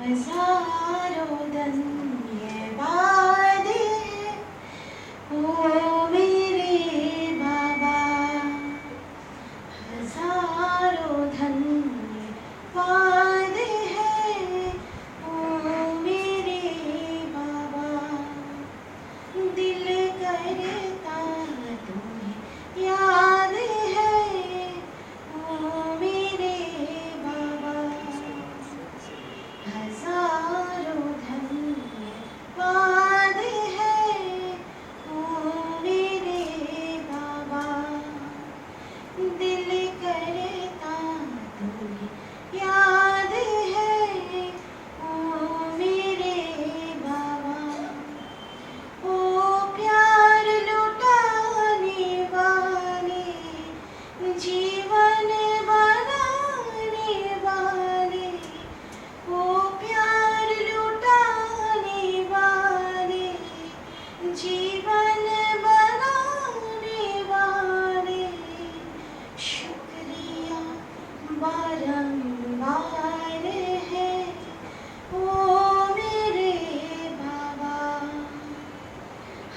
हजारों धन्यवाद है ओ मेरे बाबा, हजारों धन्यवाद है ओ मेरे बाबा। दिल करता तुम्हें याद है ओ मेरे बाबा, हजारों धन्यवाद है ओ मेरे बाबा। दिल करता तुम्हें याद है ओ मेरे बाबा। ओ प्यार लुटाने वाले, जीवन बनाने वाले, ओ प्यार लुटाने वाले, जीवन बनाने वाले, शुक्रिया बारंबार है ओ मेरे बाबा,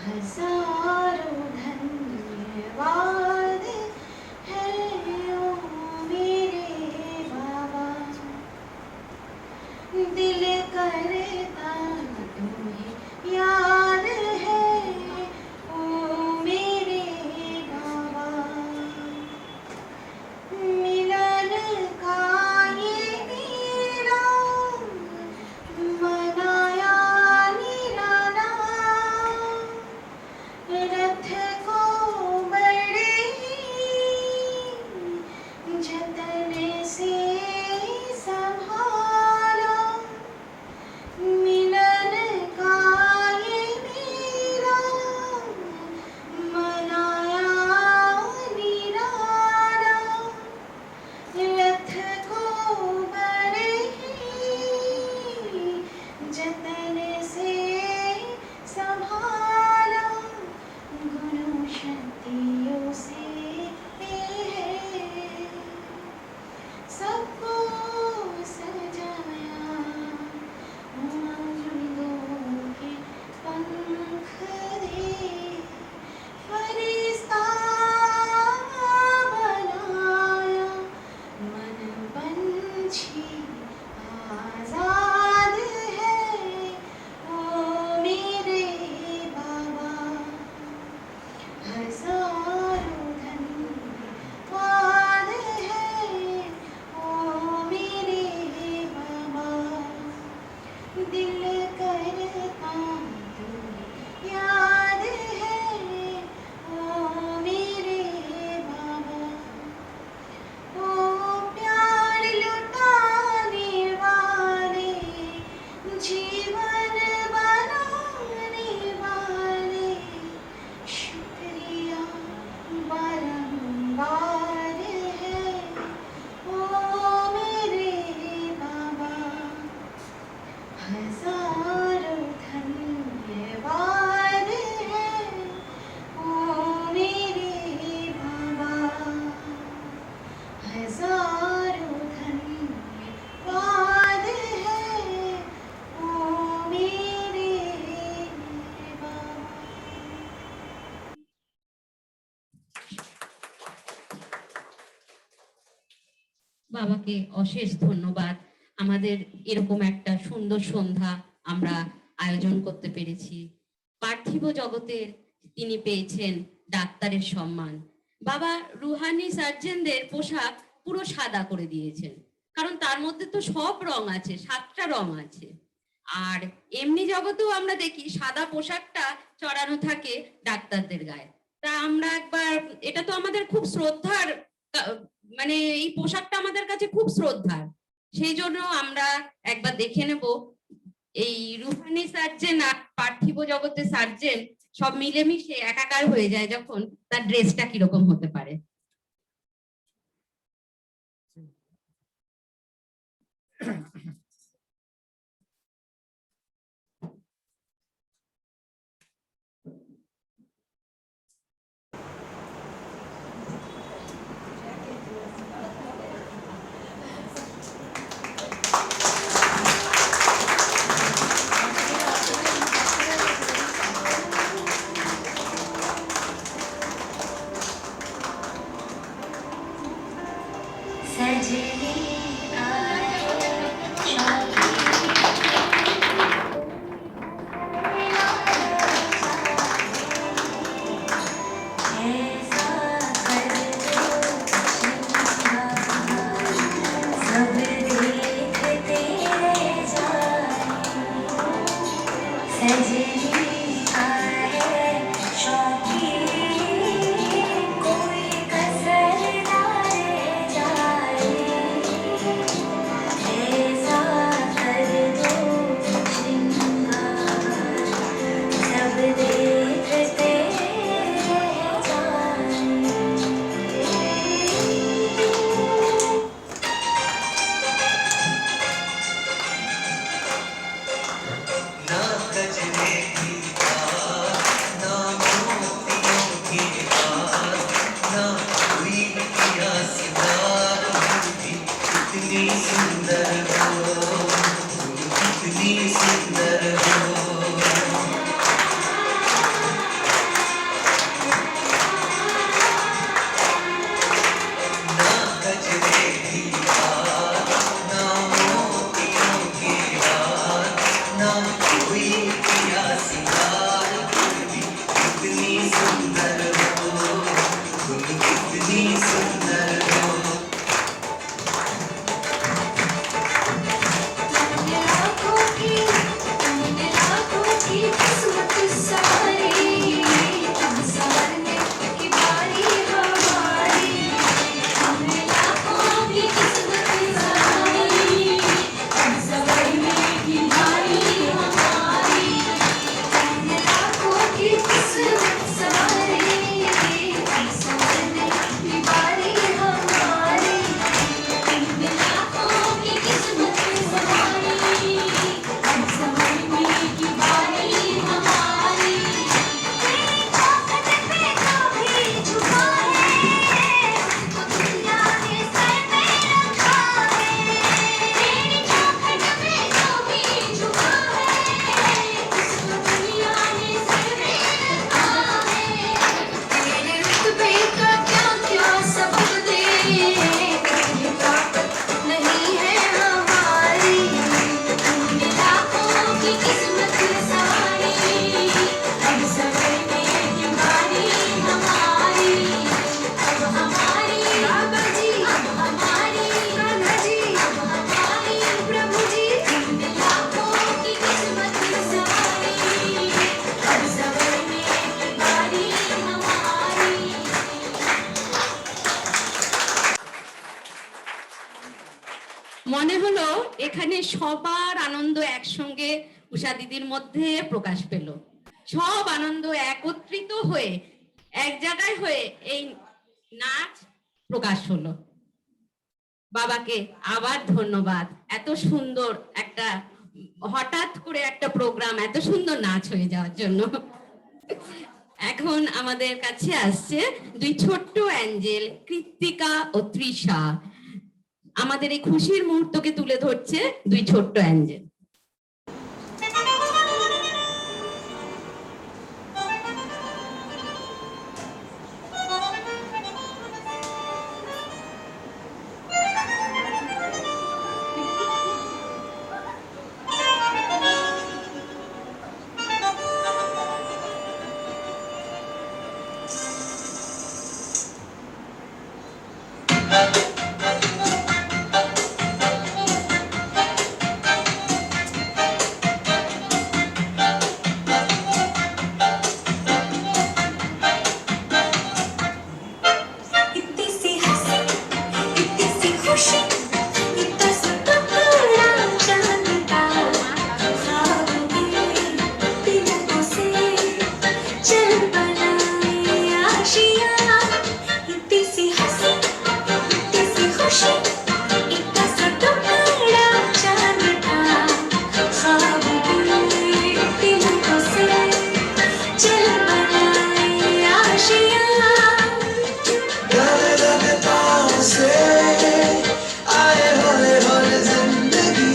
हजारों धन्यवाद है ओ मेरे बाबा। दिल करता तुम्हें याद है ओ मेरे बाबा। मिलन का ये मेला मनाया निराला, रथ को बड़े ही जतन से संभाला। मिलन का ये मेला मनाया निराला, रथ को बड़े ही जतन से संभाला। गुरु शक्तियों से है सबको सजाया, उमंगों के पंख दे फरिश्ता बनाया। मन पंछी आजाद है ओ मेरे बाबा, हजारों धन्यवाद है ओ मेरे बाबा। दिल करता तुम्हें याद है ओ मेरे बाबा। ओ प्यार लुटाने वाले, जीवन बनाने वाले, शुक्रिया बारंबार है ओ मेरे बाबा, हजारों धन्यवाद है ओ मेरे बाबा, हजारों धन्यवाद है ओ मेरे बाबा। বাবাকে অশেষ ধন্যবাদ। আমাদের এরকম একটা সুন্দর সন্ধ্যা আমরা আয়োজন করতে পেরেছি। পার্থিব জগতের তিনি পেয়েছেন ডাক্তারের সম্মান। বাবা রুহানি সার্জেনদের পোশাক পুরো সাদা করে দিয়েছেন, কারণ তার মধ্যে তো সব রং আছে, 7টা রং আছে। আর এমনি জগতেও আমরা দেখি সাদা পোশাকটা চড়ানো থাকে ডাক্তারদের গায়ে। তা আমরা একবার, এটা তো আমাদের খুব শ্রদ্ধার, মানে এই পোশাকটা আমাদের কাছে খুব শ্রদ্ধার, সেই জন্য আমরা একবার দেখে নেব এই রুহানি সার্জেন আর পার্থিব জগতের সার্জেন সব মিলেমিশে একাকার হয়ে যায় যখন, তার ড্রেসটা কিরকম হতে পারে। सजनी आए शौकीन ऐसा कर दो श्रृंगार सब देखते रह जाए सजनी आए शौकीन कोई कसर ना रह जाए ऐसा कर दो श्रृंगार सब देखते रह जाए ना गजरे की बात, ना मोतियों की बात, ना कोई किया सितार भी कितनी सुंदर हो, कितनी सुंदर हो। ना गजरे की बात, ना मोतियों की बात, ना कोई किया सितार भी कितनी सुंदर हो, तुम कितनी सुंदर हो। तुमने लाखों की किस्मत सारी अब संवरने की बारी हमारी तुमने लाखों की किस्मत सारी अब संवरने की बारी हमारी तुमने लाखों की किस्मत सारी अब संवरने की बारी हमारी तुमने लाखों की किस्मत सारी अब संवरने की बारी हमारी तेरी ताकत पे कभी झुका है तो दुनिया ने सर पे रखा है तेरी ताकत पे कभी झुका है उसको दुनिया ने सर पे रखा है तेरे रुतबे का क्या क्या सबक दे तेरी ताकत नहीं है हमारी तुमने लाखों की किस्मत सारी अब संवरने की बारी हमारी अब हमारी बाबा जी अब हमारी कान्हा जी अब हमारी प्रभु जी तुमने लाखों की किस्मत सारी अब संवरने की बारी हमारी মনে হলো এখানে সবার আনন্দ একসঙ্গে উষা দিদির মধ্যে প্রকাশ পেল সব আনন্দ একত্রিত হয়ে এক জায়গায় হয়ে এই নাচ প্রকাশ হলো বাবাকে আবার ধন্যবাদ এত সুন্দর একটা হঠাৎ করে একটা প্রোগ্রাম এত সুন্দর নাচ হয়ে যাওয়ার জন্য এখন আমাদের কাছে আসছে দুই ছোট্ট অ্যাঞ্জেল কৃত্তিকা ও তৃষা আমাদের এই খুশির মুহূর্তকে তুলে ধরছে দুই ছোট্ট অ্যাঞ্জেল इतनी सी हंसी इतनी सी खुशी इतना सा टुकड़ा चांद का ख्वाब के तिलकों से चल बनाए आशियाँ इतनी सी हंसी इतनी सी खुशी इतना सा टुकड़ा चांद का ख्वाब के तिलकों से चल बनाए आशियाँ गाने लगे पाँव से आए हौले हौले जिंदगी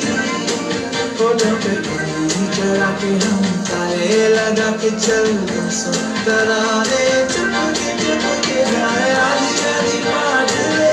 होठों पे पानी चढ़ा के हम ताले लगा के चल बसो तराने चुपके जाए आधी आधी बात ले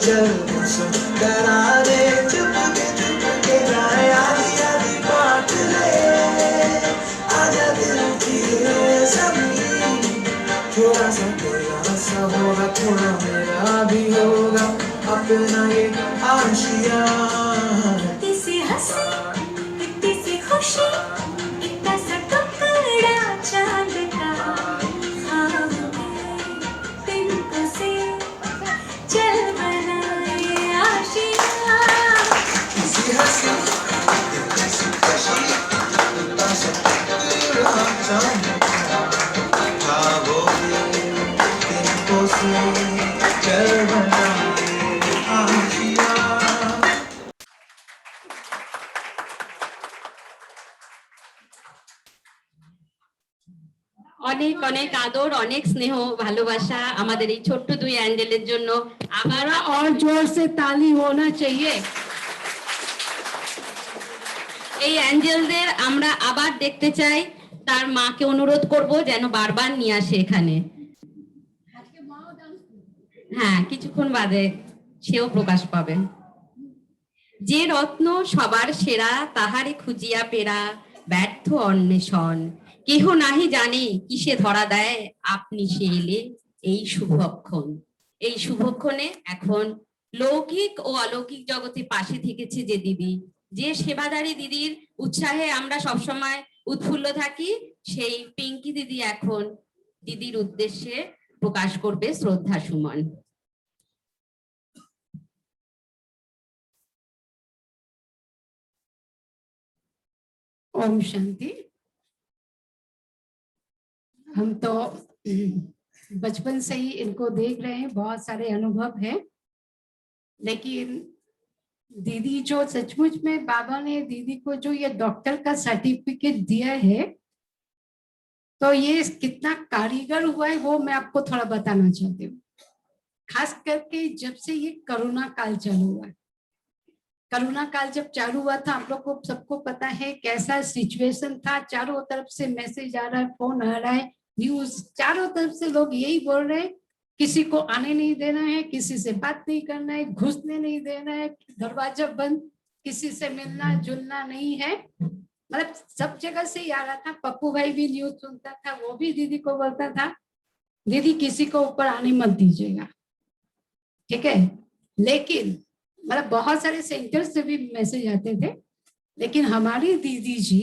चल मुस्करा दे, चुप के जाए आधी आधी बात ले, आजा दिल की ये ज़मीं, थोड़ा सा होगा, थोड़ा मेरा भी होगा, अपना ये आशिया। इतनी सी हंसी, इतनी सी खुशी, इतना सा टुकड़ा चांद का, ख्वाब में तिनको से चल बनाए आशिया। इसी हंसी, इतनी सी खुशी, इतना सा टुकड़ा चांद का, ख्वाबों में तिनको से चल बनाए आशिया। অনেক অনেক আদর, অনেক স্নেহ ভালোবাসা আমাদের এই ছোট্ট দুই অ্যাঞ্জেলের জন্য। আবার और जोर से ताली होना चाहिए। এই অ্যাঞ্জেলদের আমরা আবার দেখতে চাই, তার মাকে অনুরোধ করব যেন বারবার নিয়ে আসে এখানে। হ্যাঁ, কিছুক্ষণ বাদে সেও প্রকাশ পাবে। যে রত্ন সবার সেরা, তাহারে খুঁজিয়া পেরা ব্যর্থ অন্বেষণ, কেহ নাহি জানে কিসে ধরা দেয় আপনি সে এলে এই শুভক্ষণ। এই শুভক্ষণে এখন লৌকিক ও অলৌকিক জগতে পাশে থেকেছে যে দিদি, যে সেবাদারী দিদির উৎসাহে আমরা সবসময় উৎফুল্ল থাকি, সেই পিঙ্কি দিদি এখন দিদির উদ্দেশ্যে প্রকাশ করবে শ্রদ্ধা সুমন। ओम शांति। हम तो बचपन से ही इनको देख रहे हैं, बहुत सारे अनुभव हैं, लेकिन दीदी जो सचमुच में बाबा ने दीदी को जो ये डॉक्टर का सर्टिफिकेट दिया है, तो ये कितना कारीगर हुआ है वो मैं आपको थोड़ा बताना चाहती हूँ। खास करके जब से ये कोरोना काल चालू हुआ है, कोरोना काल जब चालू हुआ था, आप लोग को सबको पता है कैसा सिचुएशन था। चारों तरफ से मैसेज आ रहा है, फोन आ रहा है, न्यूज चारों तरफ से लोग यही बोल रहे हैं, किसी को आने नहीं देना है, किसी से बात नहीं करना है, घुसने नहीं देना है, दरवाजा बंद, किसी से मिलना जुलना नहीं है। मतलब सब जगह से ही आ रहा था। पप्पू भाई भी न्यूज सुनता था, वो भी दीदी को बोलता था, दीदी किसी को ऊपर आने मत दीजिएगा, ठीक है। लेकिन मतलब बहुत सारे सेंटर से भी मैसेज आते थे, लेकिन हमारी दीदी जी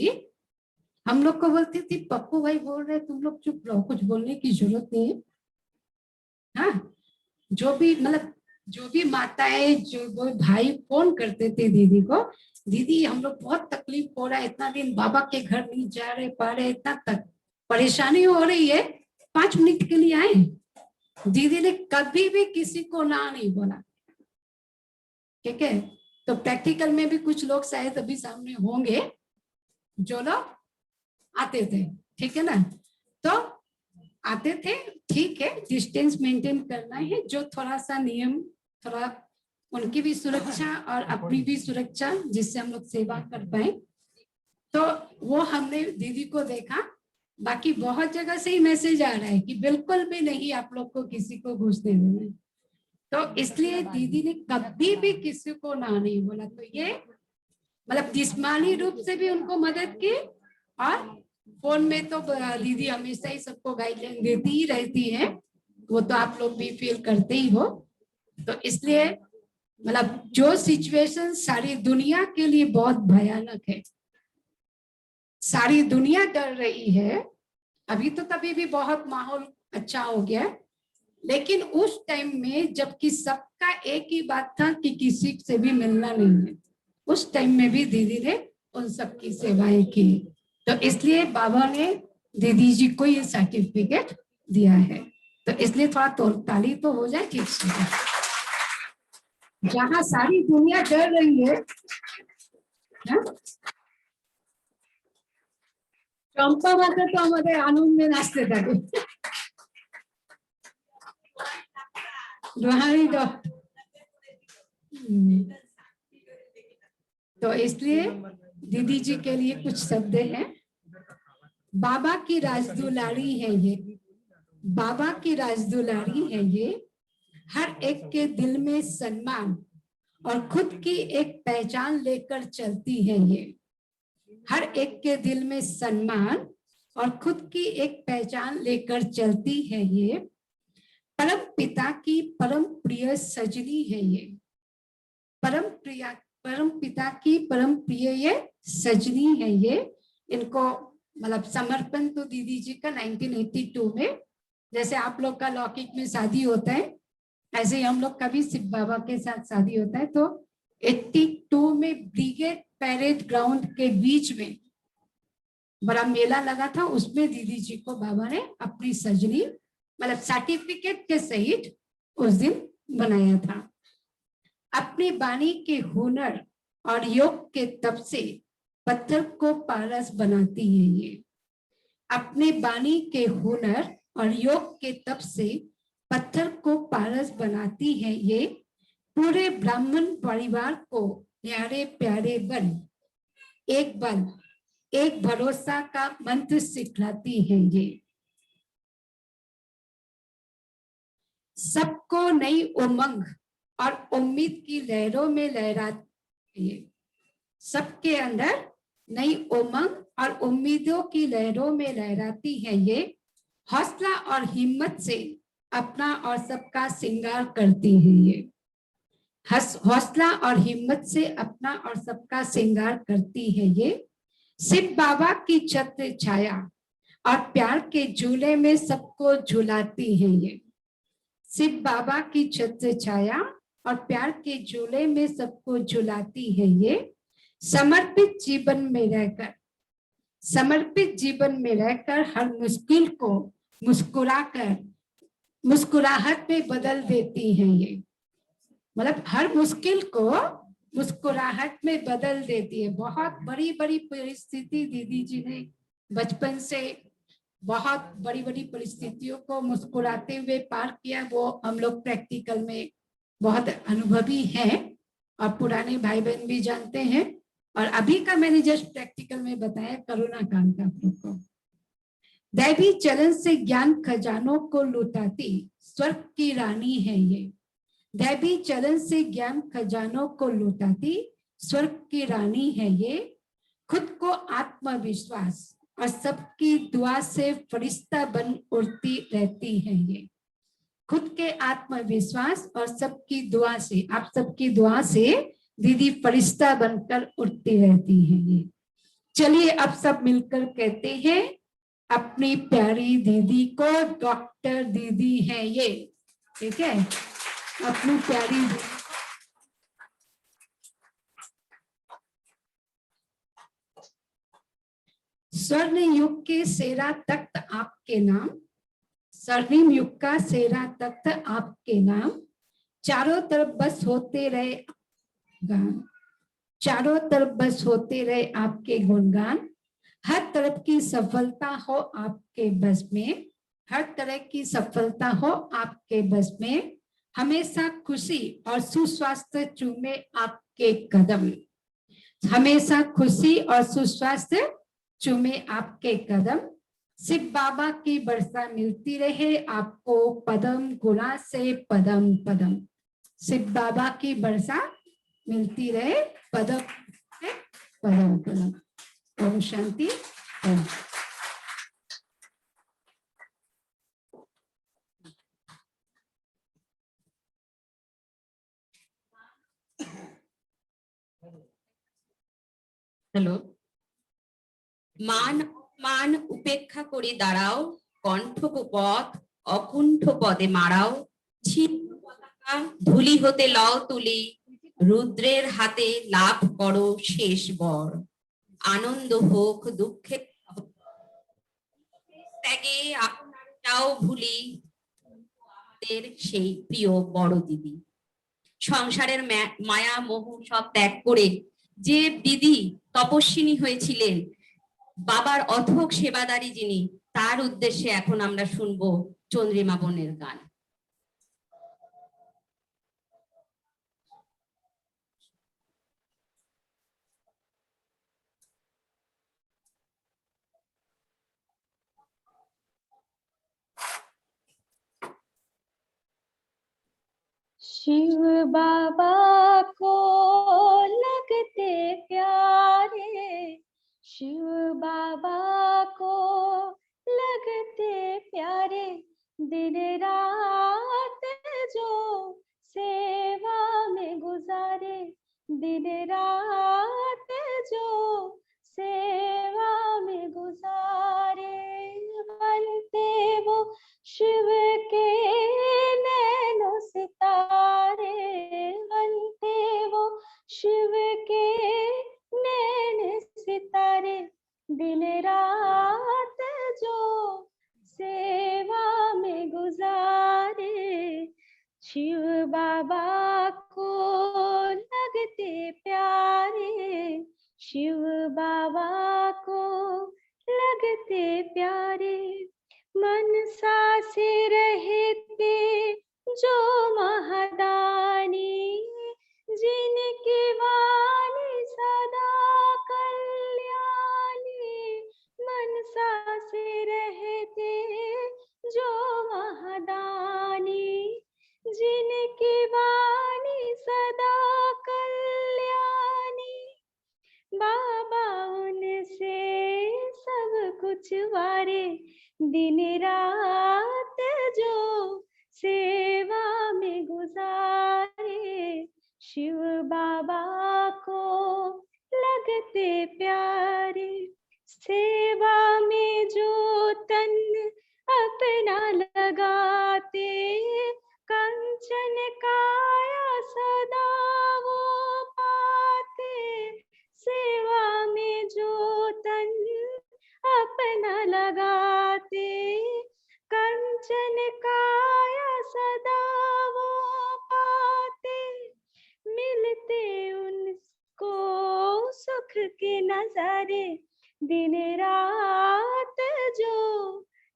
हम लोग को बोलती थी, पप्पू भाई बोल रहे तुम लोग चुप रहो, कुछ बोलने की जरूरत नहीं है। हाँ, जो भी मतलब जो भी माताएं जो वो भाई फोन करते थे दीदी को, दीदी हम लोग बहुत तकलीफ हो रहा है, इतना दिन बाबा के घर नहीं जा रहे पा रहे, इतना तक परेशानी हो रही है, 5 मिनट के लिए आए। दीदी ने कभी भी किसी को ना नहीं बोला, ठीक है। तो प्रैक्टिकल में भी कुछ लोग शायद अभी सामने होंगे जो लोग आते थे, ठीक है ना। तो आते थे, ठीक है, डिस्टेंस मेंटेन करना है, जो थोड़ा सा नियम, थोड़ा उनकी भी सुरक्षा और अपनी भी सुरक्षा, जिससे हम लोग सेवा कर पाए। तो वो हमने दीदी को देखा। बाकी बहुत जगह से ही मैसेज आ रहा है कि बिल्कुल भी नहीं आप लोग को किसी को घुसने देना है। तो इसलिए दीदी ने कभी भी किसी को ना नहीं बोला। तो ये मतलब जिस्मानी रूप से भी उनको मदद की, और फोन में तो दीदी हमेशा ही सबको गाइडलाइन देती ही रहती है, वो तो आप लोग भी फील करते ही हो। तो इसलिए मतलब जो सिचुएशन सारी दुनिया के लिए बहुत भयानक है, सारी दुनिया डर रही है। अभी तो तभी भी बहुत माहौल अच्छा हो गया, लेकिन उस टाइम में जबकि सबका एक ही बात था कि किसी से भी मिलना नहीं है, उस टाइम में भी दीदी ने उन सबकी सेवाएं की। तो इसलिए बाबा ने दीदी जी को ये सर्टिफिकेट दिया है। तो इसलिए थोड़ा तो ताली तो हो जाए ठीक से। जहाँ सारी दुनिया डर रही है, चंपा माता तो हमारे आनंद में नाचते थे। तो इसलिए दीदी जी के लिए कुछ शब्द हैं। बाबा की राजदुलारी है ये, बाबा की राजदुलारी है ये, हर एक के दिल में सम्मान और खुद की एक पहचान लेकर चलती है ये। हर एक के दिल में सम्मान और खुद की एक पहचान लेकर चलती है ये। परम पिता की परम प्रिय सजनी है ये। परम पिता की परम प्रिय ये सजनी है ये। इनको मतलब समर्पण तो दीदी जी का 1982 में, जैसे आप लोग का लौकिक में शादी होता है ऐसे ही हम लोग का भी शिव बाबा के साथ शादी होता है। तो 82 में ब्रिगेड पैरेड ग्राउंड के बीच में बड़ा मेला लगा था, उसमें दीदी जी को बाबा ने अपनी सजनी मतलब सर्टिफिकेट के सहित उस दिन बनाया था। अपनी वाणी के हुनर और योग के तप से पत्थर को पारस बनाती है ये। अपने वाणी के हुनर और योग के तप से पत्थर को पारस बनाती है ये। पूरे ब्राह्मण परिवार को प्यारे प्यारे बन एक भरोसा का मंत्र सिखलाती है ये। सबको नई उमंग और उम्मीद की लहरों में लहराती है। सबके अंदर नई उमंग और उम्मीदों की लहरों में लहराती है ये। हौसला और हिम्मत से अपना और सबका श्रृंगार करती है ये। हौसला और हिम्मत से अपना और सबका श्रृंगार करती है ये। शिव बाबा की छत्र छाया और प्यार के झूले में सबको झुलाती है ये। शिव बाबा की छत्र छाया और प्यार के झूले में सबको झुलाती है ये। समर्पित जीवन में रहकर हर मुश्किल को मुस्कुराहट में बदल देती है ये। मतलब हर मुश्किल को मुस्कुराहट में बदल देती है। बहुत बड़ी बड़ी परिस्थिति दीदी जी ने बचपन से बहुत बड़ी बड़ी परिस्थितियों को मुस्कुराते हुए पार किया, वो हम लोग प्रैक्टिकल में बहुत अनुभवी हैं और पुराने भाई बहन भी जानते हैं। और अभी का मैंने जस्ट प्रैक्टिकल में बताया कोरोना काल का आप लोग को। दैवी चलन से ज्ञान खजानों को लुटाती स्वर्ग की रानी है ये। दैवी चलन से ज्ञान खजानों को लुटाती स्वर्ग की रानी है ये। खुद को आत्मविश्वास और सबकी दुआ से फरिश्ता बन उड़ती रहती है ये। खुद के आत्मविश्वास और सबकी दुआ से, आप सबकी दुआ से दीदी फरिश्ता बनकर उड़ती रहती है ये। चलिए अब सब मिलकर कहते हैं, अपनी प्यारी दीदी को डॉक्टर दीदी है ये। ठीक है, अपनी प्यारी दीदी स्वर्ण युग के सेरा तख्त आपके नाम। स्वर्णिम युग का सेरा तख्त आपके नाम। चारों तरफ बस होते रहे गान, चारों तरफ बस होते रहे आपके गुणगान। हर तरफ की सफलता हो आपके बस में, हर तरह की सफलता हो आपके बस में। हमेशा खुशी और सुस्वास्थ्य चूमे आपके कदम। हमेशा खुशी और सुस्वास्थ्य चूमे आपके कदम। शिव बाबा की वर्षा मिलती रहे आपको पदम गुणा से पदम पदम। शिव बाबा की वर्षा मिलती रहे पदम से पदम पदम। ओम शांति। ओम। হ্যালো। মান মান উপেক্ষা করে দাঁড়াও, কণ্ঠপথ অকুণ্ঠ পদে মারাও। ছিন্ন পতাকা ধুলি হতে লও তুলি, রুদ্রের হাতে লাভ করো শেষ বর। আনন্দ হোক দুঃখে ত্যাগে আপনারটাও ভুলি, আমাদের সেই প্রিয় বড় দিদি। সংসারের মায়া মোহ সব ত্যাগ করে যে দিদি তপস্বিনী হয়েছিলেন, বাবার অথক সেবাদারী যিনি, তার উদ্দেশ্যে এখন আমরা শুনবো চন্দ্রিমা বোনের গান। शिव बाबा को लगते प्यारे, शिव बाबा को लगते प्यारे, दिन रात जो सेवा में गुजारे, दिन रात जो सेवा में गुजारे, बनते वो शिव के नैनो सितारे, बनते वो शिव के नैन सितारे, दिन रात जो सेवा में गुजारे, शिव बाबा को लगते प्यारे, शिव बाबा को लगते प्यारे, मनसा से रहते जो महादानी, जिनकी वाणी सदा कल्याणी, मनसा से रहते जो महादानी, जिनकी वाणी सदा कल्याणी, बाबा उनसे सब कुछ वारे, दिन रात जो सेवा में गुजारे, शिव बाबा को लगते प्यारे, सेवा में जो तन अपना लगाते, कंचन काया सदा वो पाते, सेवा में जो तन अपना लगाते, कंचन काया सदा वो पाते, मिलते उनको सुख के नजारे, दिन रात जो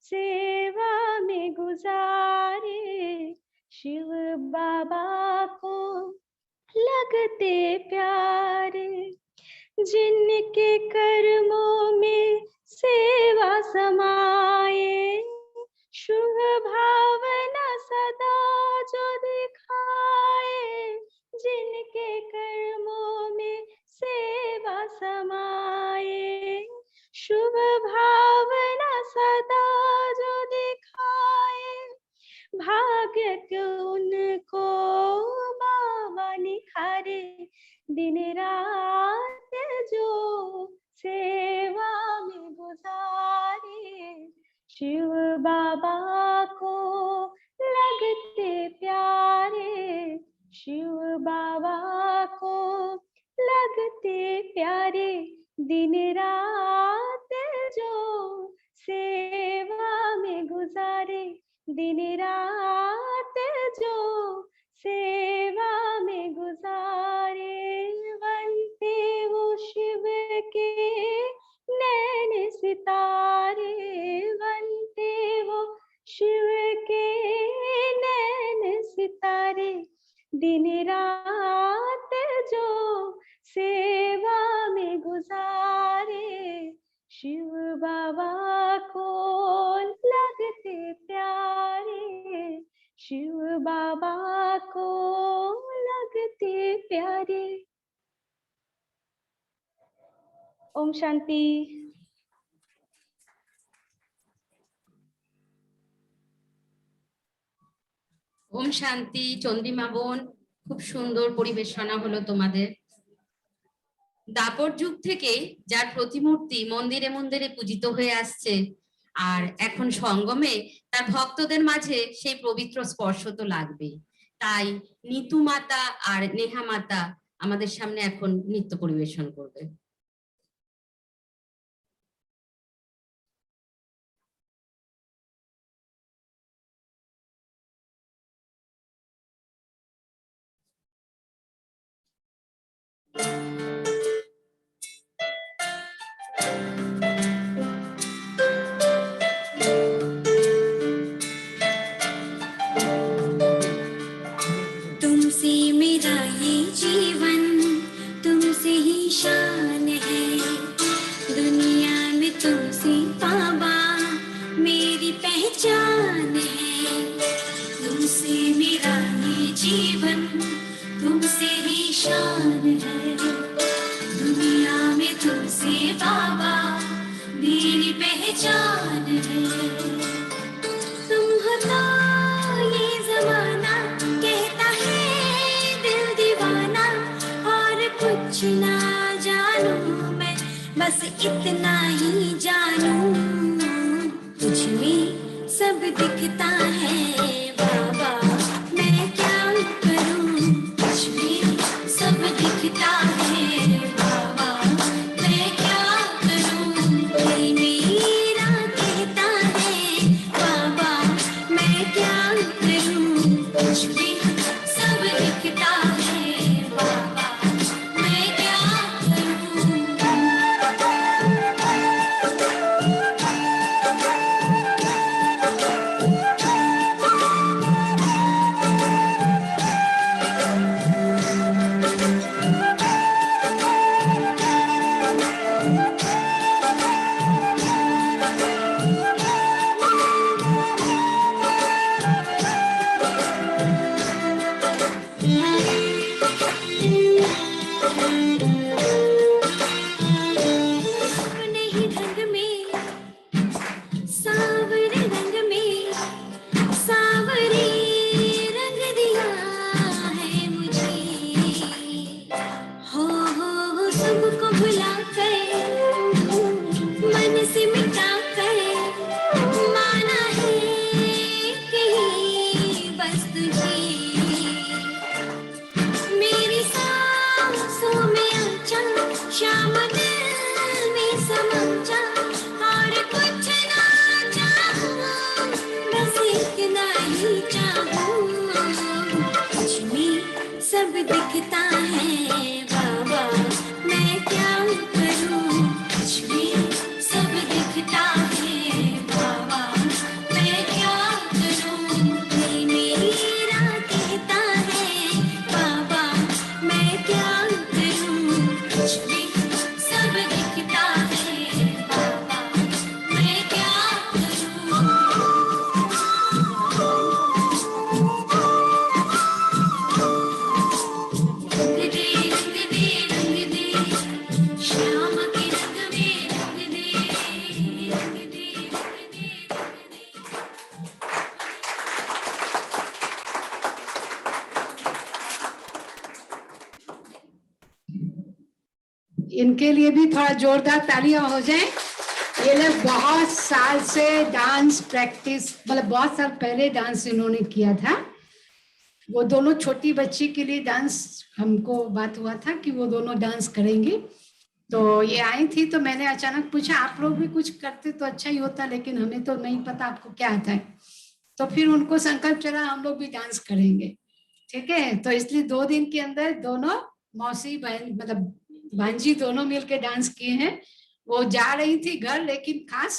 सेवा में गुजारे, शिव बाबा को लगते प्यारे, जिनके कर्मों में सेवा समाए, शुभ भावना सदा जो दिखाए, जिनके कर्मों में सेवा समाए, शुभ भावना सदा जो दिखाए, भाग्य को उनको बाबा निखारे, दिन रात जो सेवा में गुजारे, शिव बाबा को लगते प्यारे, शिव बाबा को लगते प्यारे, दिन रात जो सेवा में गुजारे, दिन रात जो सेवा में गुजारे, बनते वो शिव के नैन सितारे, बनते वो शिव के नैन सितारे, दिन रात जो सेवा में गुजारे, शिव बाबा को लगते प्यारे, शिव बाबा को लगते प्यारे। ओम शांति। ওম শান্তি। চন্দ্রিমা বোন, খুব সুন্দর পরিবেশনা হলো তোমাদের। দাপর যুগ থেকে যার প্রতিমূর্তি মন্দিরে মন্দিরে পূজিত হয়ে আসছে, আর এখন সঙ্গমে তার ভক্তদের মাঝে সেই পবিত্র স্পর্শ তো লাগবেই। তাই নিতু মাতা আর নেহা মাতা আমাদের সামনে এখন নৃত্য পরিবেশন করবে। तुमसे मेरा ये जीवन, तुमसे ही शान है, दुनिया में तुमसे बाबा मेरी पहचान है। तुमसे मेरा ये जीवन, बस इतना ही जानूं, तुझ में सब दिखता है बाबा, मैं क्या करूं, तुझ में सब दिखता है बाबा, मैं क्या करूं, दिल मेरा कहता है बाबा, मैं क्या करूं, तुझ में सब दिखता है बाबा, मैं क्या करूं। अपने ही ढंग में, सावरे रंग में, सावरे रंग दिया है मुझे, हो सबको भुला कर, मन से मिटा कर, माना है कहीं बस तुझे, मेरी सांसों में आजा, शाम दिल में समा जा, और कुछ ना चाहूं, बस इतना ही चाहूं, कुछ में सब दिखता है बाबा, मैं क्या करूं, कुछ में सब दिखता है बाबा, मैं क्या करूं, दिल मेरा कहता है बाबा, मैं क्या करूं, कुछ भी सब दिखता है बाबा, मैं क्या करूं। रंग दे श्याम के रंग में, रंग दे, रंग दे, रंग दे, रंग दे। इनके लिए भी थोड़ा जोरदार तालियां हो जाए। ये लोग बहुत साल से डांस प्रैक्टिस, मतलब बहुत साल पहले डांस इन्होंने किया था। वो दोनों छोटी बच्ची के लिए डांस, हमको बात हुआ था कि वो दोनों डांस करेंगे, तो ये आई थी, तो मैंने अचानक पूछा आप लोग भी कुछ करते तो अच्छा ही होता, लेकिन हमें तो नहीं पता आपको क्या आता है। तो फिर उनको संकल्प चला हम लोग भी डांस करेंगे, ठीक है। तो इसलिए 2 दिन के अंदर दोनों मौसी बहन, मतलब भांजी दोनों मिलके डांस किए हैं। वो जा रही थी घर, लेकिन खास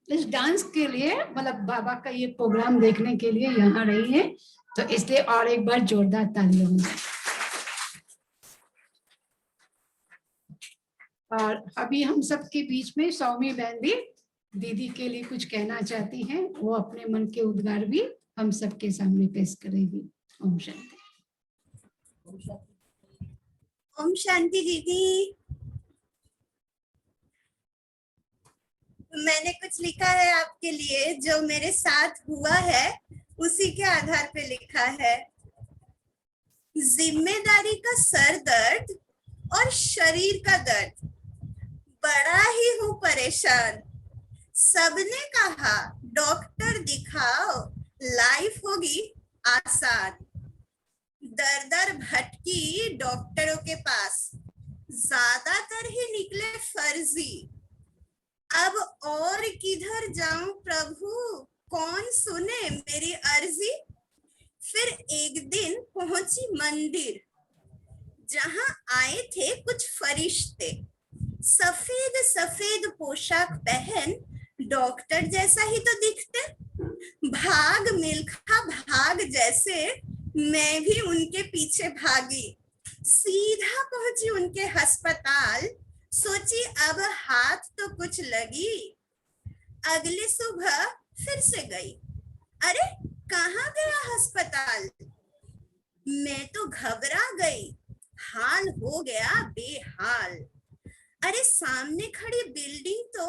इस डांस के लिए, मतलब बाबा का ये प्रोग्राम देखने के लिए यहाँ रही है, तो इसलिए और एक बार जोरदार तालियां हो जाए। और अभी हम सबके बीच में सौमी बहन भी दीदी के लिए कुछ कहना चाहती हैं, वो अपने मन के उद्गार भी हम सबके सामने पेश करेगी। ओम शांति। ओम शांति दीदी। मैंने कुछ लिखा है आपके लिए, जो मेरे साथ हुआ है उसी के आधार पे लिखा है। जिम्मेदारी का सर दर्द और शरीर का दर्द, बड़ा ही हूँ परेशान। सबने कहा डॉक्टर दिखाओ, लाइफ होगी आसान। दर दर भटकी डॉक्टरों के पास, ज्यादातर ही निकले फर्जी। अब और किधर जाऊं प्रभु, कौन सुने मेरी अर्जी। फिर एक दिन पहुंची मंदिर, जहां आए थे कुछ फरिश्ते, सफेद सफेद पोशाक पहन, डॉक्टर जैसा ही तो दिखते। भाग मिल्खा भाग जैसे मैं भी उनके पीछे भागी, सीधा पहुंची उनके अस्पताल। सोची अब हाथ तो कुछ लगी, अगली सुबह फिर से गई। अरे कहाँ गया अस्पताल, मैं तो घबरा गई, हाल हो गया बेहाल। अरे सामने खड़ी बिल्डिंग तो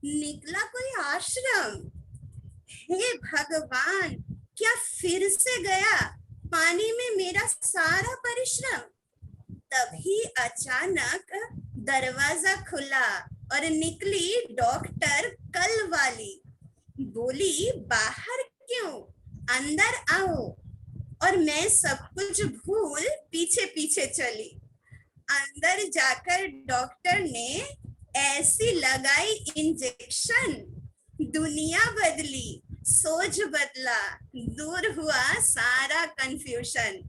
निकला कोई आश्रम। हे भगवान, क्या फिर से गया पानी में मेरा सारा परिश्रम। तभी अचानक दरवाजा खुला और निकली डॉक्टर कल वाली, बोली बाहर क्यों, अंदर आओ। और मैं सब कुछ भूल पीछे पीछे चली। अंदर जाकर डॉक्टर ने ऐसी लगाई इंजेक्शन, दुनिया बदली, सोच बदला, दूर हुआ सारा कंफ्यूजन।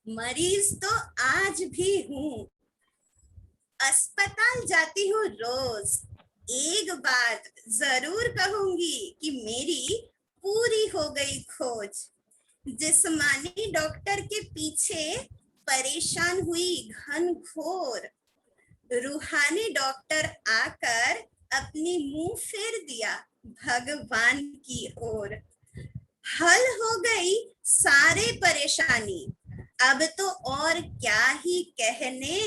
मरीज तो आज भी हूँ, अस्पताल जाती हूँ रोज। एक बात जरूर कहूंगी कि मेरी पूरी हो गई खोज। जिस्मानी डॉक्टर के पीछे परेशान हुई घनघोर, रूहानी डॉक्टर आकर अपनी मुंह फेर दिया भगवान की ओर। हल हो गई सारे परेशानी, अब तो और क्या ही कहने।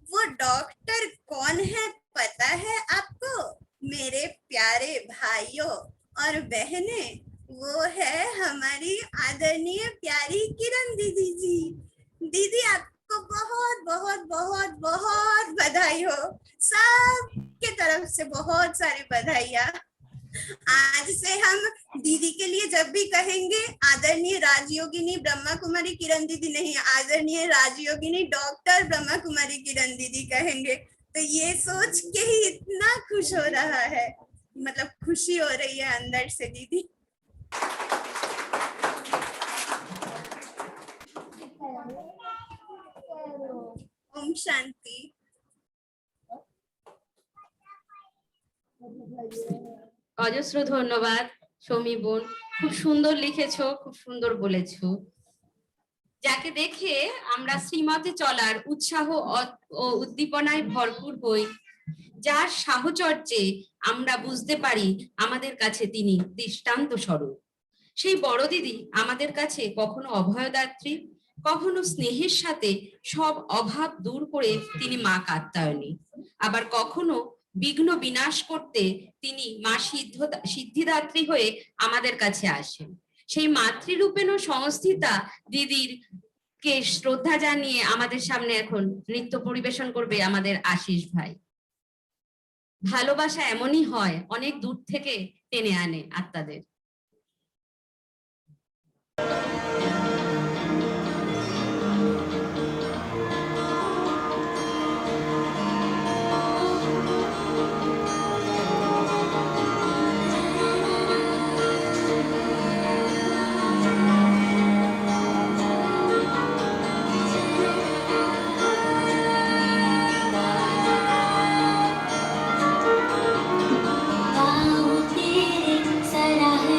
वो डॉक्टर कौन है पता है आपको मेरे प्यारे भाइयों और बहने? वो है हमारी आदरणीय प्यारी किरण दीदी जी। दीदी आपको बहुत बहुत बहुत बहुत बधाई हो, सबके तरफ से बहुत सारी बधाइयाँ। आज से हम दीदी के लिए जब भी कहेंगे आदरणीय राजयोगिनी ब्रह्मा कुमारी किरण दीदी नहीं, आदरणीय राजयोगिनी डॉक्टर ब्रह्मा कुमारी किरण दीदी कहेंगे। तो ये सोच के ही इतना खुश हो रहा है, मतलब खुशी हो रही है अंदर से दीदी। ओम शांति। অজস্র ধন্যবাদ সৌমি বোন, খুব সুন্দর লিখেছো, খুব সুন্দর বলেছো। যাকে দেখে আমরা শ্রীমতে চলার উৎসাহ ও উদ্দীপনায় ভরপুর হই, যার সাহচর্যে আমরা বুঝতে পারি আমাদের কাছে তিনি দৃষ্টান্ত স্বরূপ। সেই বড় দিদি আমাদের কাছে কখনো অভয়দাত্রী, কখনো স্নেহের সাথে সব অভাব দূর করে তিনি মা কাত্যায়নী, আবার কখনো বিঘ্ন বিনাশ করতে তিনি মা সিদ্ধিদাত্রী হয়ে আমাদের কাছে আসেন। সেই মাতৃরূপেণ সংস্থিতা দিদির কে শ্রদ্ধা জানিয়ে আমাদের সামনে এখন নৃত্য পরিবেশন করবে আমাদের আশিস ভাই। ভালোবাসা এমনই হয়, অনেক দূর থেকে টেনে আনে আত্মাদের। पाँव तेरे सराहे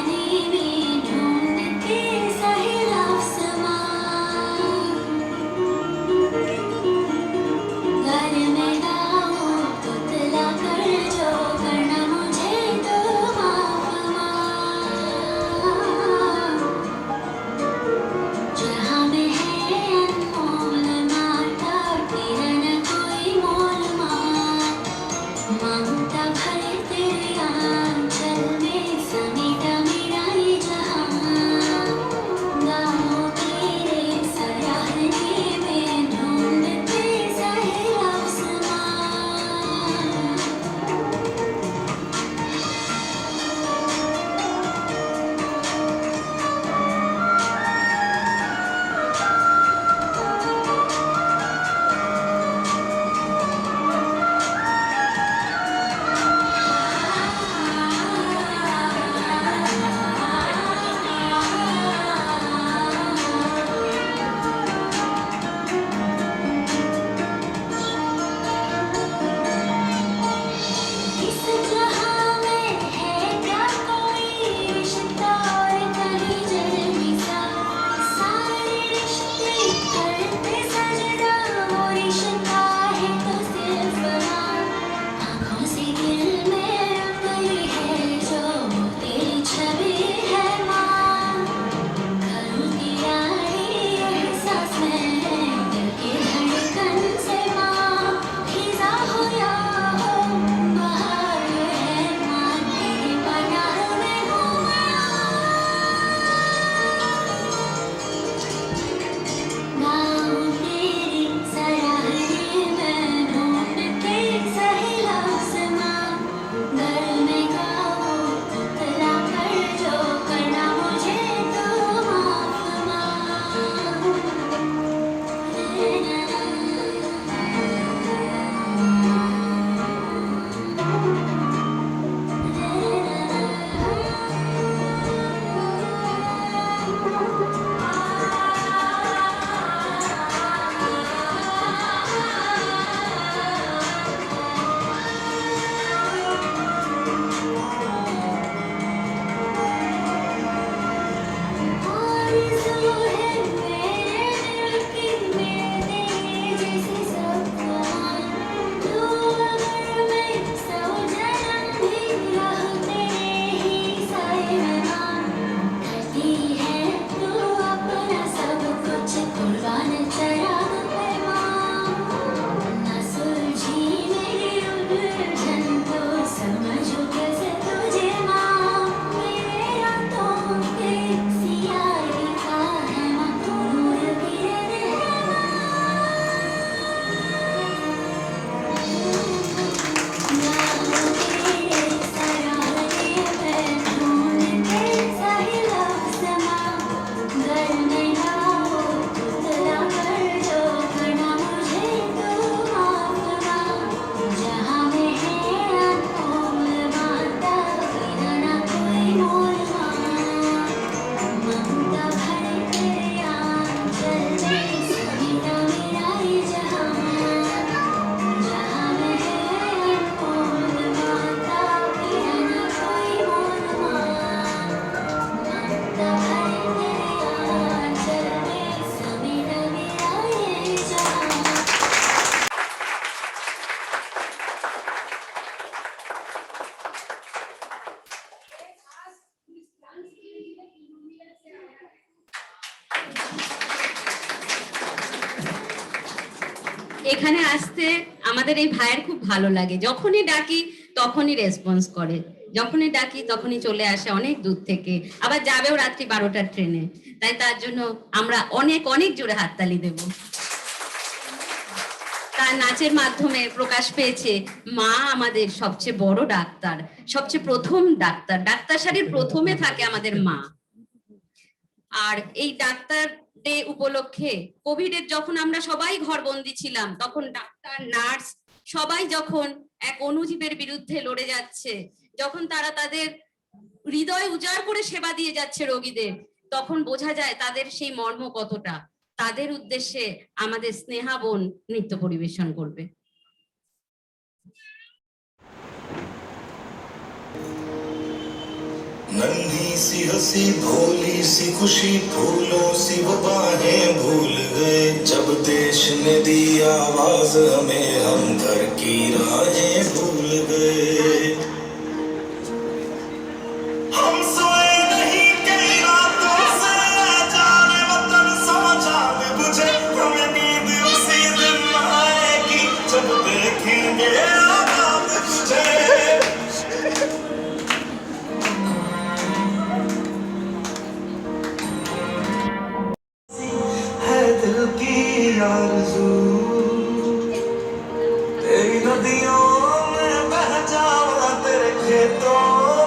এখানে আসতে আমাদের এই ভাইয়ের খুব ভালো লাগে, যখনই ডাকি তখনই রেসপন্স করে, যখনই ডাকি তখনই চলে আসে অনেক দূর থেকে, আবার যাবেও রাত্রি 12টার ট্রেনে। তাই তার জন্য আমরা অনেক অনেক জোরে হাততালি দেব। তার নাচের মাধ্যমে প্রকাশ পেয়েছে মা আমাদের সবচেয়ে বড় ডাক্তার, সবচেয়ে প্রথম ডাক্তার, ডাক্তার সারির প্রথমে থাকে আমাদের মা। আর এই ডাক্তার ডে উপলক্ষে কোভিডের যখন আমরা সবাই ঘরবন্দি ছিলাম, তখন ডাক্তার নার্স সবাই যখন এক অণুজীবের বিরুদ্ধে লড়ে যাচ্ছে, যখন তারা তাদের হৃদয় উজাড় করে সেবা দিয়ে যাচ্ছে রোগীদের, তখন বোঝা যায় তাদের সেই মর্ম কতটা। তাদের উদ্দেশ্যে আমাদের স্নেহা বোন নৃত্য পরিবেশন করবে। नन्ही सी हंसी भोली सी खुशी फूलों सी वो बाहें भूल गए जब देश ने दी आवाज हमें हम घर की राहें भूल गए हम सोए नहीं कई रातों से जाने वतन समाचार बुझे हमें नींद उसी दिन आएगी जब देखेंगे आबाद तुझे दिल की आरज़ू तेरी नदियों में बह जावा तेरे खेतों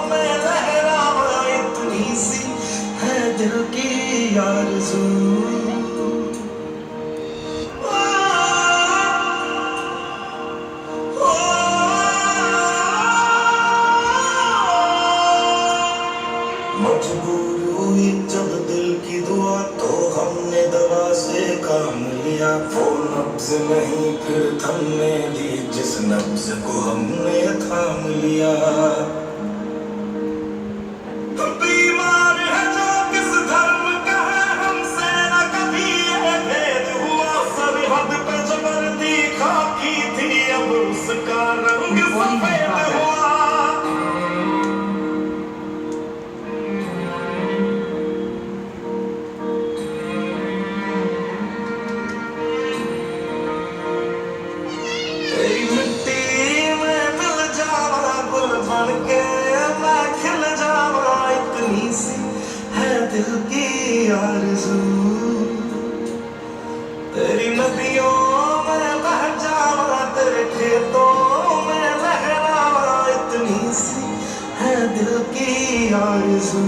में लहरावा इतनी सी है दिल की आरज़ू मजबूर हुई जब दिल की दुआ तो हमने दवा से काम लिया वो नब्ज नहीं फिर थमने दी जिस नब्ज को हमने थाम लिया बीमार है जो किस धर्म का है हमसे न कभी ये भेद हुआ सरहद पे जो वर्दी खाकी थी अब उसका रंग सफेद हुआ तेरी मिट्टी में मिल जावा गुल बन के मैं खिल जावा इतनी सी है दिल की आरज़ू तेरी नदियों में बह जावा तेरे खेतों में लहरावा इतनी सी है दिल की आरज़ू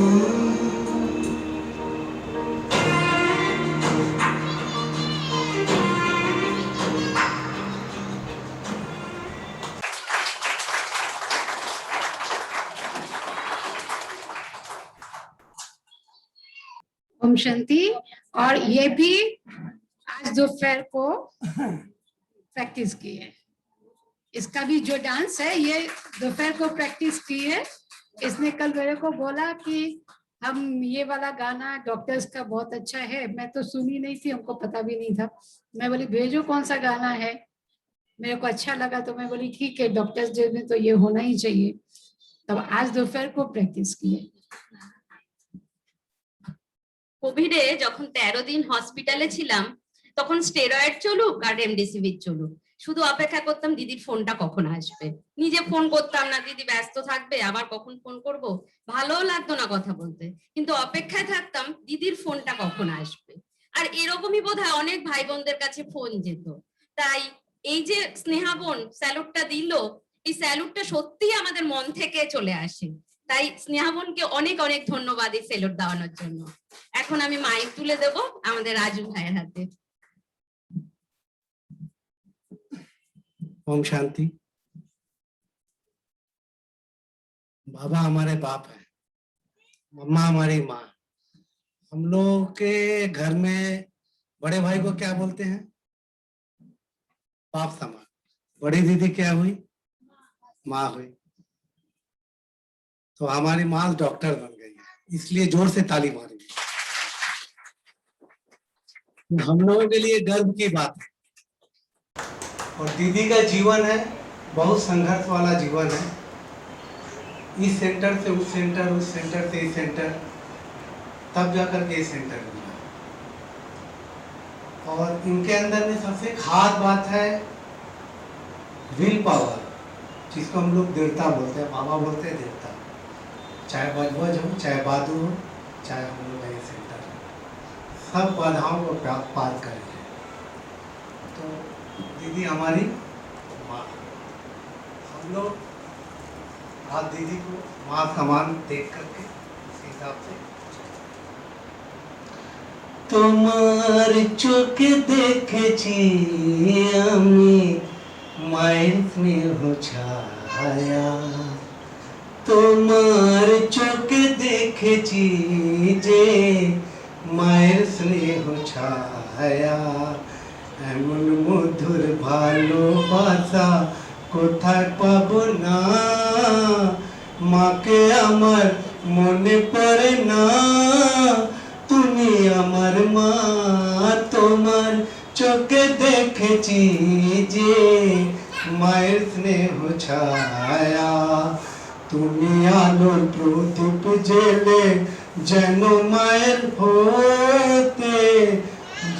ओम शांति। और ये भी आज दोपहर को प्रैक्टिस की है, इसका भी जो डांस है ये दोपहर को प्रैक्टिस की है। इसने कल मेरे को बोला कि हम ये वाला गाना डॉक्टर्स का बहुत अच्छा है, मैं तो सुनी नहीं थी, हमको पता भी नहीं था। मैं बोली भेजो कौन सा गाना है, मेरे को अच्छा लगा तो मैं बोली ठीक है डॉक्टर्स डे में तो ये होना ही चाहिए। तब आज दोपहर को प्रैक्टिस की है। কোভিডে যখন 13 দিন হসপিটালে ছিলাম, তখন স্টেরয়েড চলুক আর রেমডেসিভির চলুক, শুধু অপেক্ষা করতাম দিদির ফোনটা কখন আসবে। নিজে ফোন করতাম না, দিদি ব্যস্ত থাকবে, আবার কখন ফোন করব, ভালোও লাগতো না কথা বলতে, কিন্তু অপেক্ষায় থাকতাম দিদির ফোনটা কখন আসবে। আর এরকমই বোধহয় অনেক ভাই বোনদের কাছে ফোন যেত। তাই এই যে স্নেহা বোন স্যালুটটা দিল, এই স্যালুটটা সত্যিই আমাদের মন থেকে চলে আসে। তাই স্নেহা বোনকে অনেক অনেক ধন্যবাদ এই স্যালুট দেওয়ানোর জন্য। এখন আমি মাইক তুলে দেব আমাদের রাজু ভাইয়ের হাতে। ओम शांति। बाबा हमारे बाप है, मम्मा हमारी माँ। हम लोग के घर में बड़े भाई को क्या बोलते हैं? बाप समान। बड़ी दीदी क्या हुई? माँ हुई। तो हमारी माँ डॉक्टर बन गई है, इसलिए जोर से ताली मारेंगे। हम लोगों के लिए गर्व की बात है। और दीदी का जीवन है बहुत संघर्ष वाला जीवन है। इस सेंटर से उस सेंटर, उस सेंटर से इस सेंटर, तब जाकर के इस सेंटर मिला। और इनके अंदर में सबसे खास बात है विल पावर, जिसको हम लोग देवता बोलते हैं, बाबा बोलते हैं देवता। चाहे बजबज हो, चाहे बादू हो, चाहे हम लोग नए सेंटर हो, सब बाधाओं को पार करेंगे। तो दीदी हमारी माँ, हम लोग आज दीदी को माँ समान देख करके उस हिसाब से তোমার চোখে দেখেছি আমি মায়ের স্নেহ ছায়া, তোমার চোখে দেখেছি যে মায়ের স্নেহ ছায়া, এমন মধুর ভালোবাসা কোথায় পাবো না, মাকে আমার মনে পড়ে না, তুমি আমার মা, তোমার চোখে দেখেছি যে মায়ের স্নেহ ছায়া, তুমি আলোর প্রদীপ জেলে যেন মায়ের হতে,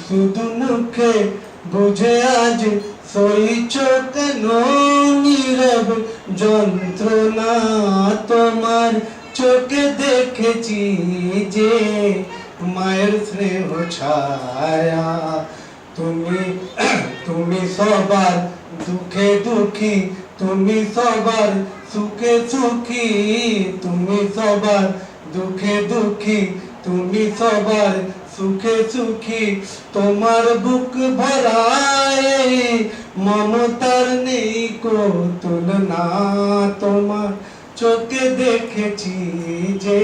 শুধু মুখে বুঝে আজ সইছ কেন নীরব যন্ত্রণা, তোমার চোখে দেখেছি যে মায়ের স্নেহ ছায়া, তুমি সবার দুঃখে দুঃখী, তুমি সবার সুখে সুখী, তুমি সবার দুঃখে দুঃখী, তুমি সবার সুখে সুখী, তোমার বুক ভরায় মমতার নেই কো তুলনা, তোমার চোখে দেখেছি যে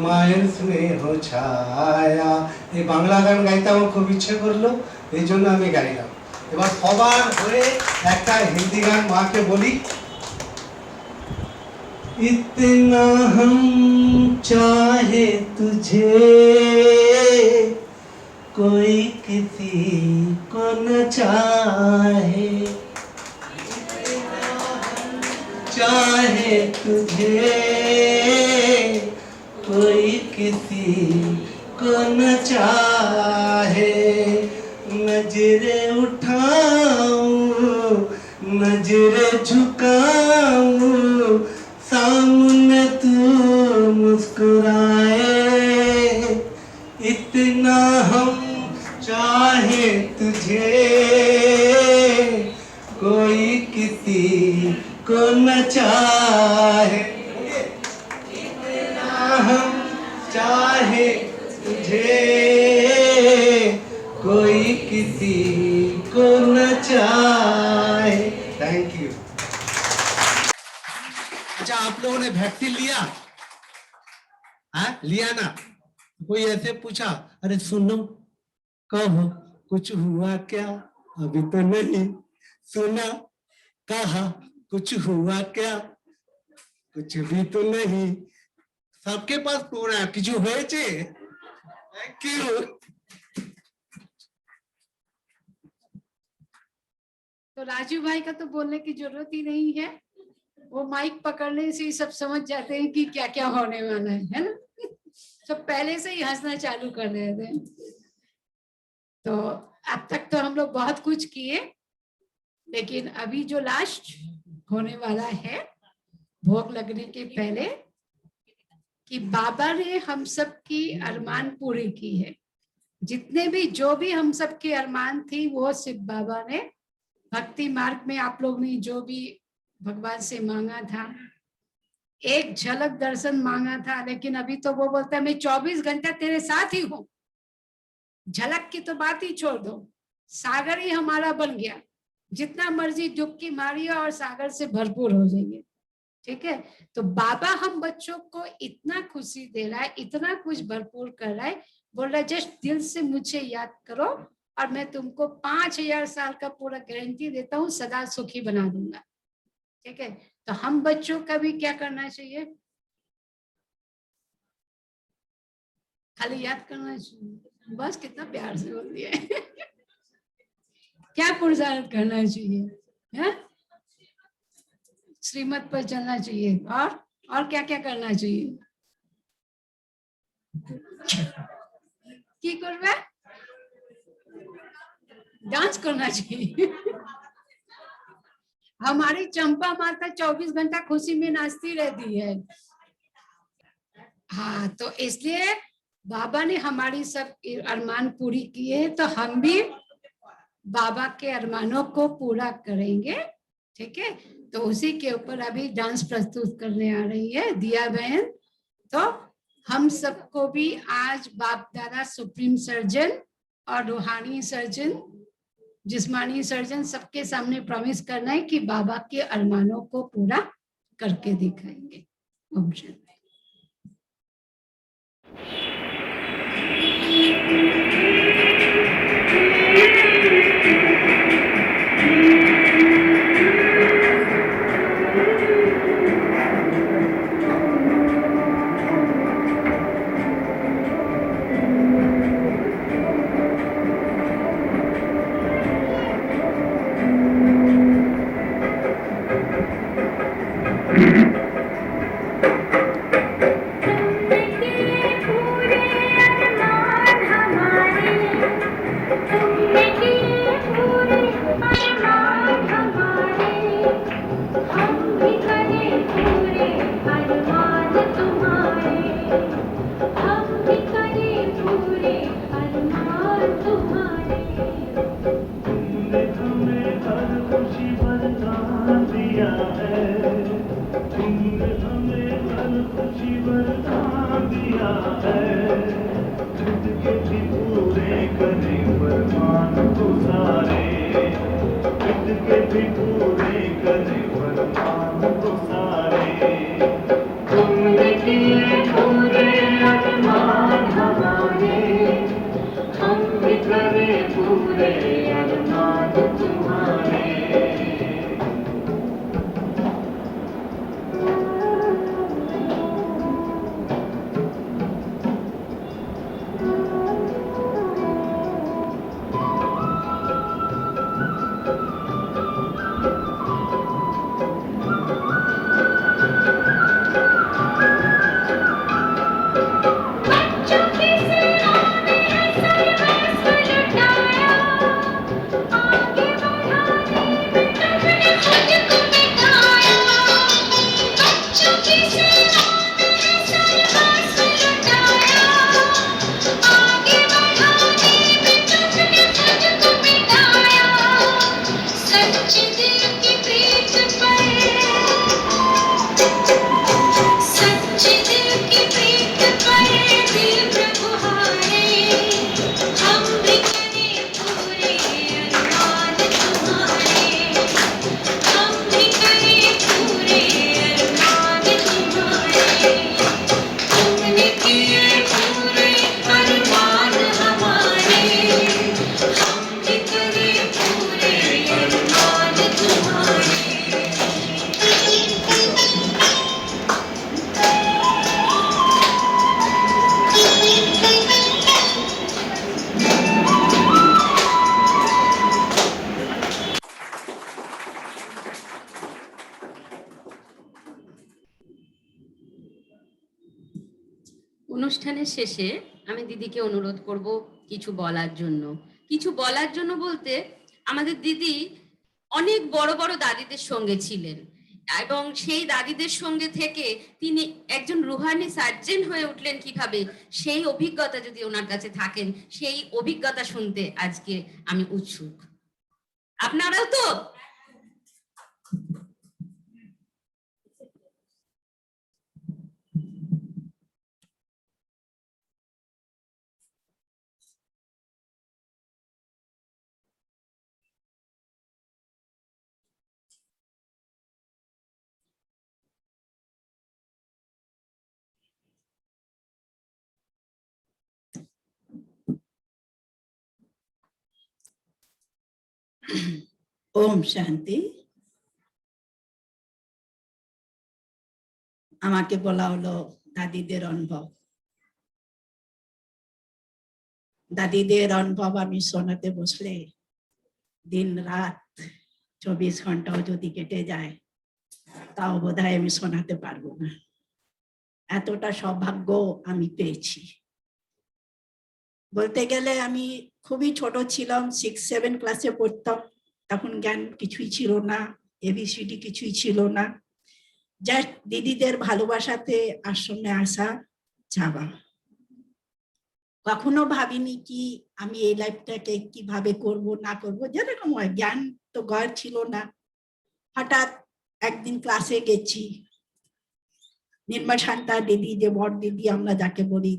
মায়ের স্নেহ ছায়া। এই বাংলা গান গাইতে আমার খুব ইচ্ছে করলো, এই জন্য আমি গাইলাম। এবার সবার হয়ে একটা হিন্দি গান মাকে বলি। इतना हम चाहे तुझे कोई किसी को न चाहे, चाहे तुझे कोई किसी को न चाहे, नजरे उठाऊं नजरे झुकाऊं सामने तू मुस्कुराए, इतना हम चाहे तुझे कोई किसी को न चाहे, इतना हम चाहे तुझे कोई किसी को न चाहे। Thank you. अच्छा, आप लोगों ने वैक्सीन लिया? हाँ, लिया ना? कोई ऐसे पूछा, अरे सुनो कब कुछ हुआ क्या? अभी तो नहीं सुना, कहा कुछ हुआ क्या? कुछ भी तो नहीं। सबके पास पूरा কিছু হয়েছে? Thank you. तो राजू भाई का तो बोलने की जरूरत ही नहीं है, वो माइक पकड़ने से ही सब समझ जाते हैं कि क्या क्या होने वाला है ना। सब पहले से ही हंसना चालू कर देते हैं। तो अब तक तो हम लोग बहुत कुछ किए, लेकिन अभी जो लास्ट होने वाला है भोग लगने के पहले, कि बाबा ने हम सब की अरमान पूरी की है। जितने भी जो भी हम सब की अरमान थी वो सिर्फ बाबा ने भक्ति मार्ग में आप लोग ने जो भी भगवान से मांगा था, एक झलक दर्शन मांगा था, लेकिन अभी तो वो बोलता है मैं 24 घंटा तेरे साथ ही हूँ। झलक की तो बात ही छोड़ दो, सागर ही हमारा बन गया, जितना मर्जी डुबकी मारिए और सागर से भरपूर हो जाइए। ठीक है, तो बाबा हम बच्चों को इतना खुशी दे रहा है, इतना कुछ भरपूर कर रहा है, बोल रहा है जस्ट दिल से मुझे याद करो और मैं तुमको 5000 साल का पूरा गारंटी देता हूँ, सदा सुखी बना दूंगा। ठीक है, तो हम बच्चों का भी क्या करना चाहिए? खाली याद करना चाहिए, बस। कितना प्यार से बोल दिया है। क्या पुरुषार्थ करना चाहिए? है श्रीमत पर चलना चाहिए, और क्या क्या करना चाहिए? কি করবে? डांस करना चाहिए। हमारी चंपा माता 24 घंटा खुशी में नाचती रहती है। हाँ, तो इसलिए बाबा ने हमारी सब अरमान पूरी किए, तो हम भी बाबा के अरमानों को पूरा करेंगे। ठीक है, तो उसी के ऊपर अभी डांस प्रस्तुत करने आ रही है दिया बहन। तो हम सबको भी आज बाप दादा सुप्रीम सर्जन और रूहानी सर्जन, जिस्मानी सर्जन, सबके सामने प्रॉमिस करना है कि बाबा के अरमानों को पूरा करके दिखाएंगे। ओम शांति। অনুষ্ঠানের শেষে আমি দিদিকে অনুরোধ করব কিছু বলার জন্য। কিছু বলার জন্য বলতে, আমাদের দিদি অনেক বড় বড় দাদিদের সঙ্গে ছিলেন এবং সেই দাদিদের সঙ্গে থেকে তিনি একজন রুহানি সার্জন হয়ে উঠলেন কিভাবে, সেই অভিজ্ঞতা যদি ওনার কাছে থাকেন, সেই অভিজ্ঞতা শুনতে আজকে আমি উৎসুক। আপনারাও তো? ओम शांति। আমাকে বলা হলো দাদিদের অনুভব। দাদিদের অনুভব আমি শোনাতে বসলে দিন রাত 24 ঘন্টাও যদি কেটে যায় তাও বোধহয় আমি শোনাতে পারবো না। এতটা সৌভাগ্য আমি পেয়েছি। বলতে গেলে আমি খুবই ছোট ছিলাম, 6-7 ক্লাসে পড়তাম, তখন জ্ঞান কিছুই ছিল না, এবিসিডি কিছুই ছিল না, জাস্ট দিদিদের ভালোবাসাতে আশ্রমে আসা, যাওয়া। কখনো ভাবিনি কি আমি এই লাইফটাকে কিভাবে করব না করব, যেরকম হয়, জ্ঞান তো গড় ছিল না। হঠাৎ একদিন ক্লাসে গেছি, নির্মল শান্তা দিদি, যে বড় দিদি আমরা যাকে বলি,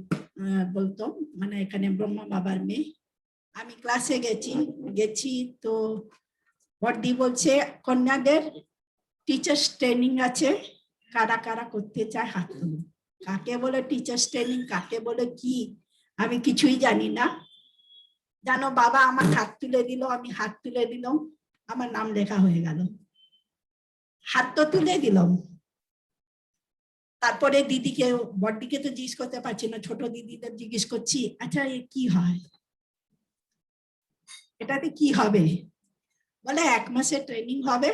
বলতো, মানে এখানে ব্রহ্মা বাবার মেয়ে, আমি ক্লাসে গেছি তো বড়দি বলছে কন্যাদের টিচার্স ট্রেনিং আছে, কারা কারা করতে চায় হাত তুলুন। কাকে বলে টিচার্স ট্রেনিং, কাকে বলে কি আমি কিছুই জানি না। জানো বাবা আমার হাত তুলে দিল, আমি হাত তুলে দিলাম, আমার নাম লেখা হয়ে গেল। হাত তো তুলে দিলাম, তারপরে দিদিকে, বড়দিকে তো জিজ্ঞেস করতে পারছি না, ছোট দিদিদের জিজ্ঞেস করছি, আচ্ছা এ কি হয়, এটাতে কি হবে? বলে 1 মাসের ট্রেনিং হবে,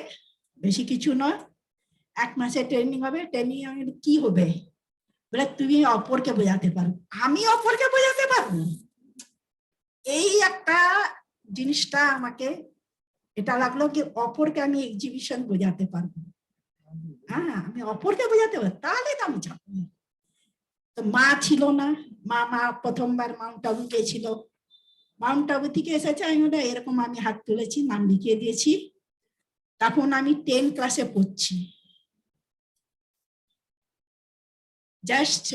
বেশি কিছু নয়, 1 মাসের ট্রেনিং হবে। ট্রেনিং কি হবে? বলে তুমি অপরকে বোঝাতে পারো। আমি অপরকে বোঝাতে পারবো? এই একটা জিনিসটা আমাকে এটা লাগলো কি অপরকে আমি এক্সিবিশন বোঝাতে পারবো। হ্যাঁ, আমি অপরকে বোঝাতে পারবো, তাহলে তো আমি যাবো। তো মা ছিল না, মা প্রথমবার মাউন্ট আবু গেছিল, মাউন্ট আবু থেকে এসেছে, আমি ওটা এরকম আমি হাত তুলেছি, নাম লিখিয়ে দিয়েছি। তখন আমি 10 ক্লাসে পড়ছি, জাস্ট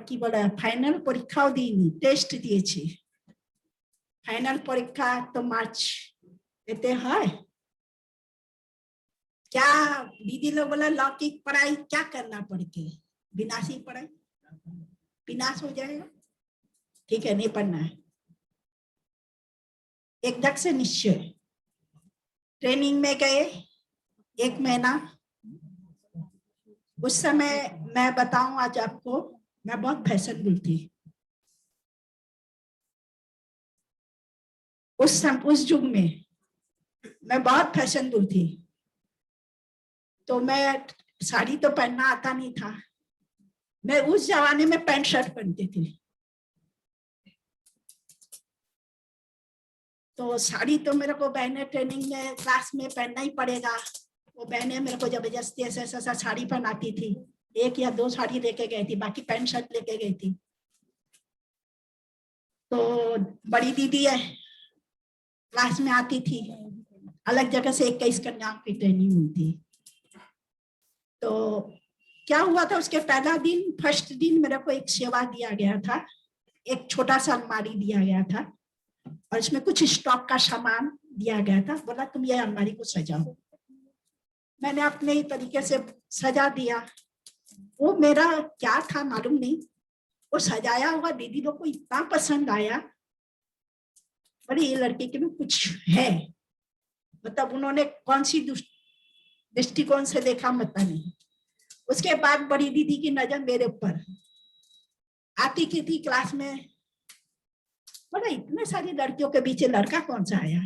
কি বলে ফাইনাল পরীক্ষাও দিইনি, টেস্ট দিয়েছি। फाइनल परीक्षा तो मार्च देते हैं। क्या दीदी लोग बोला लौकिक पढ़ाई क्या करना पड़ के, विनाशी पढ़ाई, विनाश हो जाएगा, ठीक है नहीं पढ़ना है। एकदम से निश्चय ट्रेनिंग में गए 1 महीना। उस समय मैं बताऊं आज आपको, मैं बहुत फैशनेबल थी उस युग में, मैं बहुत फैशनेबल थी। तो मैं साड़ी तो पहनना आता नहीं था, मैं उस जमाने में पैंट शर्ट पहनती थी। तो साड़ी तो मेरे को बहने ट्रेनिंग में क्लास में पहनना ही पड़ेगा। वो बहने मेरे को जबरदस्ती ऐसा साड़ी पहनाती थी, 1 या 2 साड़ी लेके गई थी, बाकी पैंट शर्ट लेके गई थी। तो बड़ी दीदी है क्लास में आती थी, अलग जगह से 21 कन्याओं की ट्रेनिंग हुई थी। तो क्या हुआ था, उसके पहला दिन, फर्स्ट दिन मेरे को एक सेवा दिया गया था, एक छोटा सा अलमारी दिया गया था और इसमें कुछ स्टॉक का सामान दिया गया था। बोला तुम ये अलमारी को सजाओ। मैंने अपने ही तरीके से सजा दिया। वो मेरा क्या था मालूम नहीं, वो सजाया हुआ दीदी लोग को इतना पसंद आया, बड़ी ये लड़की के में कुछ है, मतलब उन्होंने कौन सी दृष्टिकोण से देखा पता नहीं। उसके बाद बड़ी दीदी की नजर मेरे ऊपर आती की थी क्लास में, बोला इतने सारी लड़कियों के बीच लड़का कौन सा आया।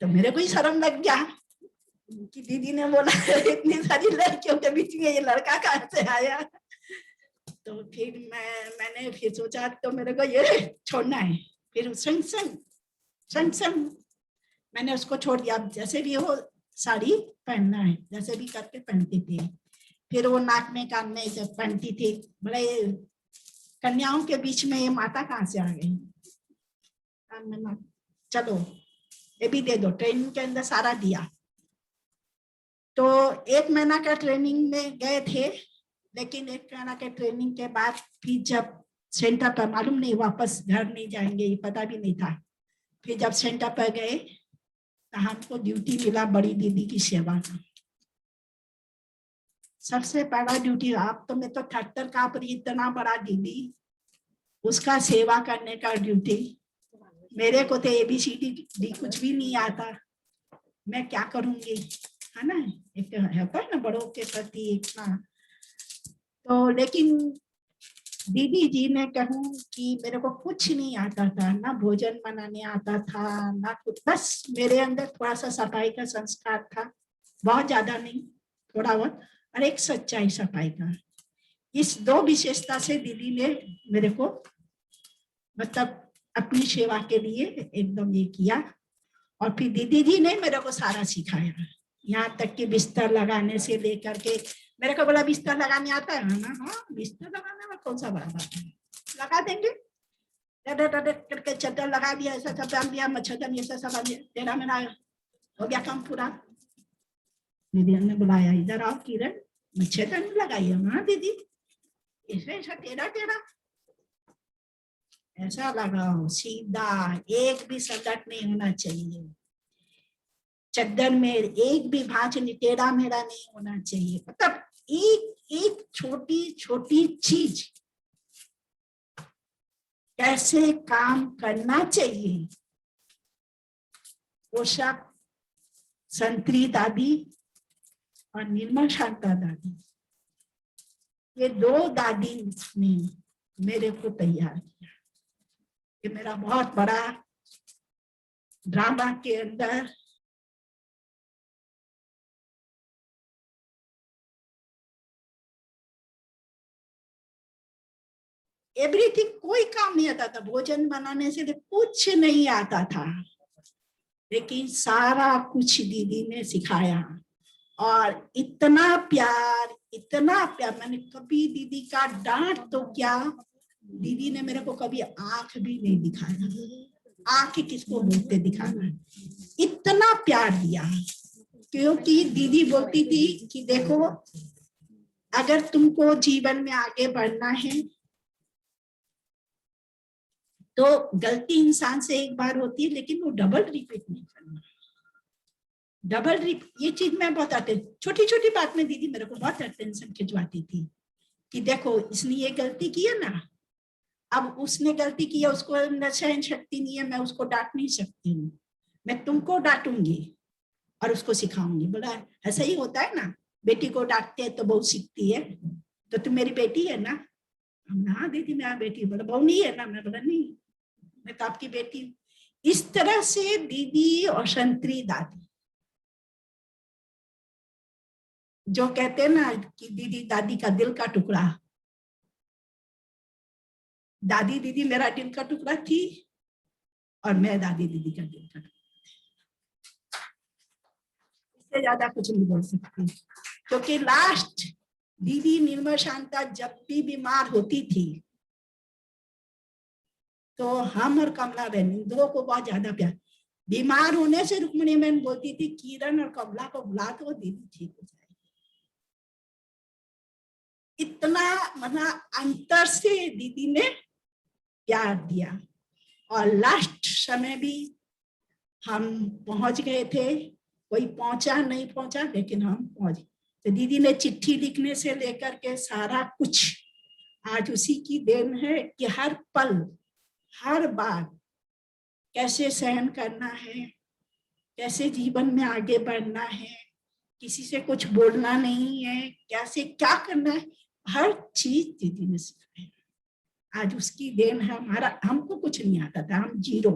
तो मेरे को ही शर्म लग गया कि दीदी ने बोला इतनी सारी लड़कियों के बीच में ये लड़का कहाँ से आया। तो फिर मैंने फिर सोचा तो मेरे को ये छोड़ना है। फिर संग मैंने उसको छोड़ दिया, जैसे भी हो साड़ी पहनना है, जैसे भी करके पहनती थी। फिर वो नाक में कान में जब पहनती थी, बड़े कन्याओं के बीच में ये माता कहाँ से आ गई। चलो ये भी दे दो, ट्रेनिंग के अंदर सारा दिया। तो 1 महीना का ट्रेनिंग में गए थे, लेकिन 1 महीना के ट्रेनिंग के बाद फिर जब सेंटर पर, मालूम नहीं वापस घर नहीं जाएंगे, ये पता भी नहीं था। फिर जब सेंटर पर गए तो हमको ड्यूटी मिला बड़ी दीदी की सेवा का। सबसे बड़ा ड्यूटी, आप तो मैं तो 78 का, पर इतना बड़ा दीदी, उसका सेवा करने का ड्यूटी। मेरे को तो ABCD कुछ भी नहीं आता, मैं क्या करूंगी, है ना, एक होता है ना बड़ों के प्रति इतना। तो लेकिन दीदी जी ने कहूँ कि मेरे को कुछ नहीं आता था, ना भोजन बनाने आता था, ना कुछ, बस मेरे अंदर थोड़ा सा सफाई का संस्कार था, बहुत ज्यादा नहीं, थोड़ा बहुत, और एक सच्चाई सफाई का। इस दो विशेषता से दीदी ने मेरे को मतलब अपनी सेवा के लिए एकदम ये किया। और फिर दीदी जी ने मेरे को सारा सिखाया, यहाँ तक कि बिस्तर लगाने से लेकर के। मेरे को बोला बिस्तर लगाने आता है ना? हाँ, बिस्तर लगाने में कौन सा बड़ा बात है, लगा देंगे। करके चद्दर लगा दिया, ऐसा सब डाल दिया, मच्छरदानी ऐसा सब तेरा मेरा हो गया काम पूरा। दीदी ने बुलाया, इधर आओ किरण, मच्छरदानी लगाई है। हाँ दीदी, ऐसा ऐसा टेढ़ा टेढ़ा ऐसा लगाओ, सीधा, एक भी संकट नहीं होना चाहिए। चद्दर में एक भी भांज टेढ़ा मेढ़ा नहीं होना चाहिए। मतलब एक एक छोटी छोटी चीज कैसे काम करना चाहिए, वो सब संतरी दादी और निर्मल शांता दादी, ये दो दादी ने मेरे को तैयार किया। ये मेरा बहुत बड़ा ड्रामा के अंदर एवरीथिंग, कोई काम नहीं आता था, भोजन बनाने से कुछ नहीं आता था, लेकिन सारा कुछ दीदी ने सिखाया। और इतना प्यार, मैंने कभी दीदी का डांट तो क्या, दीदी ने मेरे को कभी आंख भी नहीं दिखाया। आंख किसको बोलते दिखाना, इतना प्यार दिया। क्योंकि दीदी बोलती थी कि देखो, अगर तुमको जीवन में आगे बढ़ना है तो गलती इंसान से एक बार होती है, लेकिन वो डबल रिपीट नहीं करना। डबल रिपीट, ये चीज मैं बताती, छोटी छोटी बात में दीदी मेरे को बहुत टेंशन खिंचवाती थी कि देखो इसने ये गलती की है ना, अब उसने गलती की है, उसको सहन शक्ति नहीं है, मैं उसको डांट नहीं सकती हूँ, मैं तुमको डांटूंगी और उसको सिखाऊंगी। बोला ऐसा ही होता है ना, बेटी को डांटते हैं तो बहू सीखती है, तो तुम मेरी बेटी है ना? हाँ दीदी मैं बेटी। बोला बहू नहीं है ना? मैं बोला नहीं, मैं तो आपकी बेटी हूँ। इस तरह से दीदी और संतरी दादी, जो कहते हैं ना कि दीदी दादी का दिल का टुकड़ा, दादी दीदी मेरा दिल का टुकड़ा थी और मैं दादी दीदी का दिल का टुकड़ा। इससे ज्यादा कुछ नहीं बोल सकती, क्योंकि लास्ट दीदी निर्मल शांता जब भी बीमार होती थी तो हम और कमला बहन दो को बहुत ज्यादा प्यार। बीमार होने से रुक्मणी बहन बोलती थी किरण और कमला को बुला तो दीदी ठीक हो जाएगी। इतना मतलब अंतर से दीदी ने प्यार दिया। और लास्ट समय भी हम पहुंच गए थे, कोई पहुंचा नहीं पहुंचा, लेकिन हम पहुंच। तो दीदी ने चिट्ठी लिखने से लेकर के सारा कुछ आज उसी की देन है कि हर पल हर बात कैसे सहन करना है, कैसे जीवन में आगे बढ़ना है, किसी से कुछ बोलना नहीं है, कैसे क्या करना है, हर चीज दीदी ने सिखाया। आज उसकी देन है हमारा। हमको कुछ नहीं आता था, हम जीरो,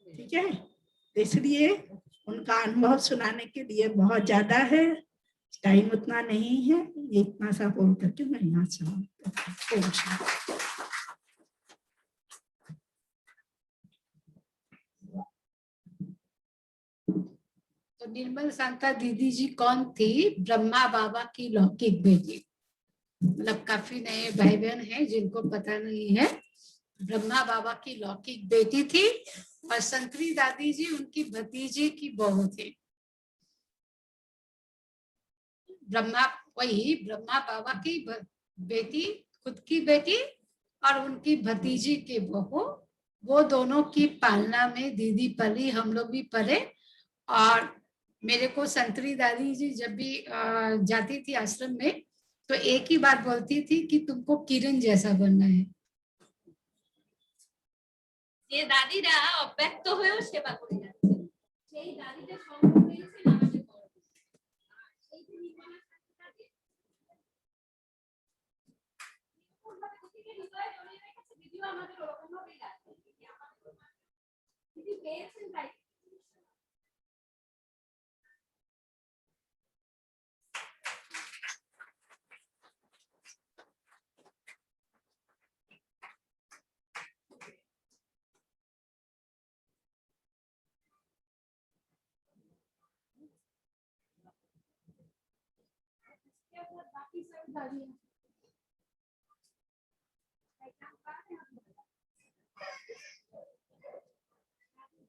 ठीक है। तो इसलिए उनका अनुभव सुनाने के लिए बहुत ज्यादा है, टाइम उतना नहीं है, ये इतना सा बोल करके मैं यहाँ से। तो निर्मल शांता दीदी जी कौन थी? ब्रह्मा बाबा की लौकिक बेटी। मतलब काफी नए भाई बहन हैं जिनको पता नहीं है, ब्रह्मा बाबा की लौकिक बेटी थी। और संतरी दादी जी उनकी भतीजी की बहू थी। ब्रह्मा बाबा की बेटी, खुद की बेटी और उनकी भतीजी की बहू, वो दोनों की पालना में दीदी पली, हम लोग भी पले। और मेरे को संतरी दादी जी जब भी जाती थी आश्रम में तो एक ही बात बोलती थी कि तुमको किरण जैसा बनना है। যে দাদিরা অব্যক্ত হয়েও সেবা করে যাচ্ছে, সেই দাদিটা সম্ভব হয়েছে আমাদের বড়। এই যে নির্মলা দাদি কোনভাবে দিদিকে হৃদয়ে জড়িয়ে রেখেছে, দিদিও আমাদের ওরকম ভাবেই রাখে। দিদি পেয়েছেন তাই। बाकी सब गाड़ियाँ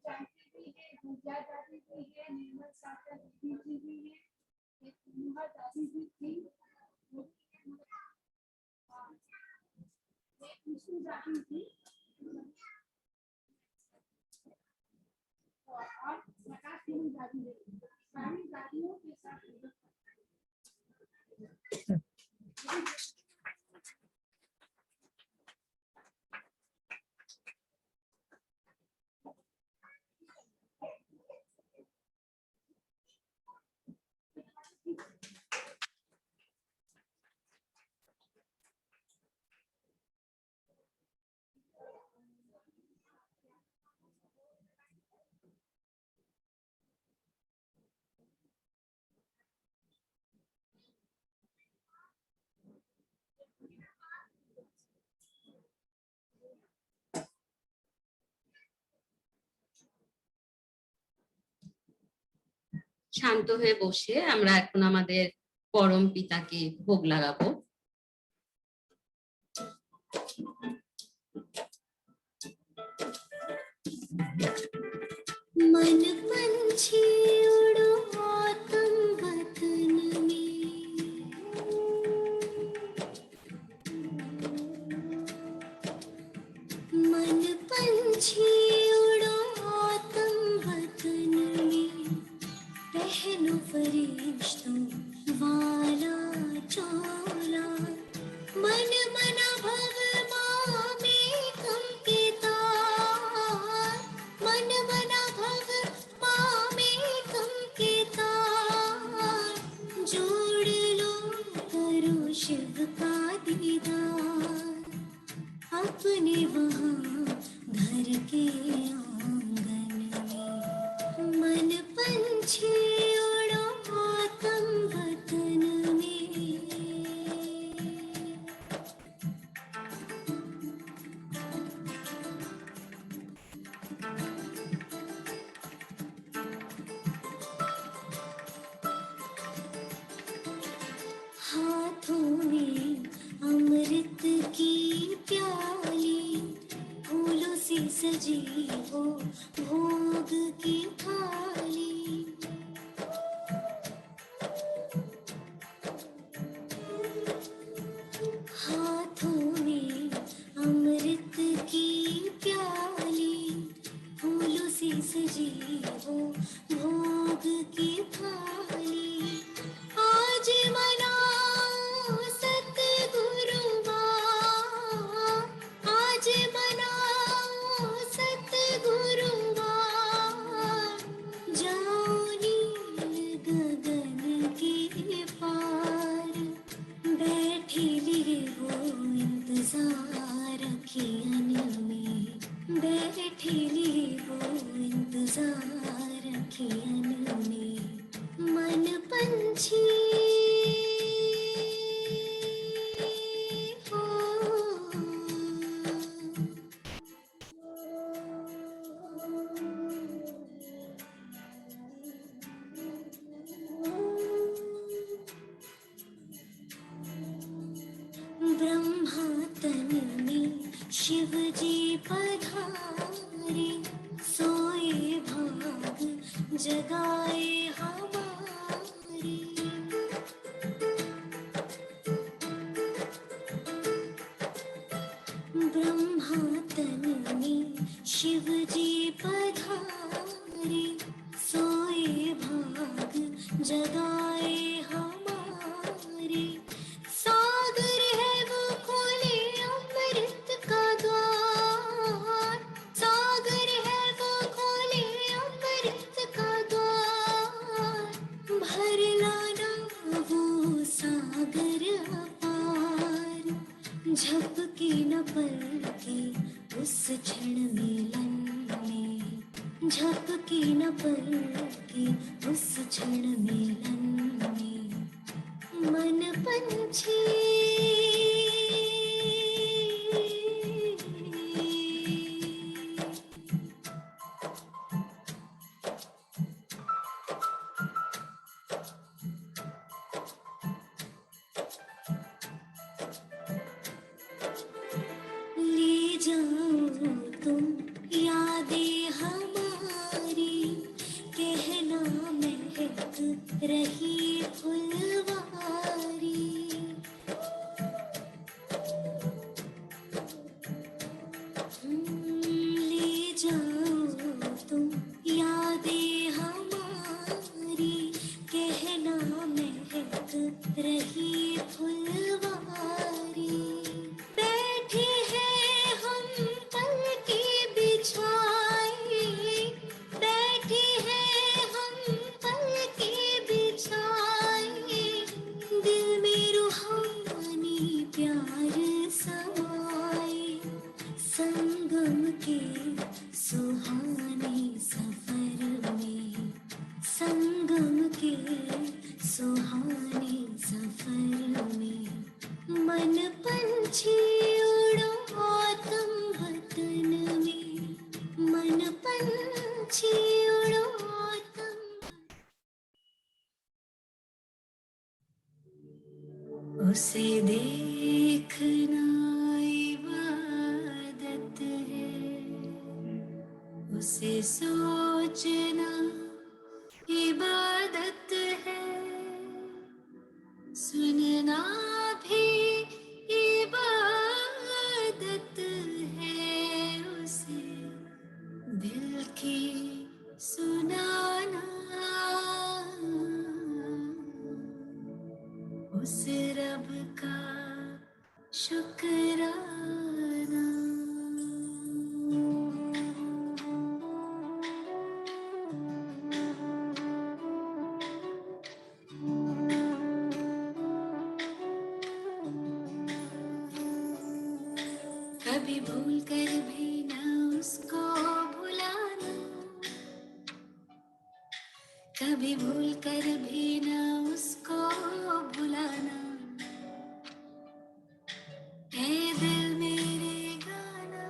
जानकी भी है, गुजिया दादी भी है, निर्मल सागर दीदी जी भी है, एक निर्मल दादी भी थी, वो भी है, एक विष्णु दादी थी, और प्रकाश सिंह दादी है, सारी दादियों के साथ শান্ত হয়ে বসে আমরা এখন আমাদের পরম পিতাকে ভোগ লাগাবো। मन पंछी उड़ो आतम वतन में, मन पंछी उड़ो आतम वतन में, पहनो फरिश्तों वाला चोला, मन मना भव मामे कंके तार, मन मना भव मामे कंके तार, जोड़ लो करो शिव का दीदार, अपने वहाँ घर के आंगन में, मन पंछी उड़ो आतम वतन में। हाथों में अमृत की प्याली, फूलों से सजी हो भोग की थाली, हाथों में अमृत की प्याली, फूलों से सजी हो भोग की थाली, आज मनाओ सतगुरुवार, आज मनाओ सतगुरुवार, जाओ नील गगन के पार, बैठे लिए वो इंतजार अखियन में, बैठे लिए वो इंतजार अखियन में, मन पंछी हो। ब्रह्मा तन में शिव जी पधारे, सोए भाग जगाए हमारे, ब्रह्मा तन में शिव जी पधारे, सोए भाग जगाए हमारे, सागर है वो खोले अमृत का द्वार, सागर है वो खोले अमृत का द्वार, भर लाना वो सागर अपार, झपके न पलके उस क्षण मिलन में, झपके न पलके उस क्षण मिलन में, मन पंछी पंछी उड़ो तुम वतन में, मन पंछी उड़ो तुम। उसे देखना इबादत है, उसे सोचना इबादत है, सुनना भी इबादत है, उसे दिल की सुनाना, उस रब का शुक्राना। कभी भूल कर भी ना उसको भुलाना, कभी भूल कर भी ना उसको भुलाना, है दिल मेरे गाना,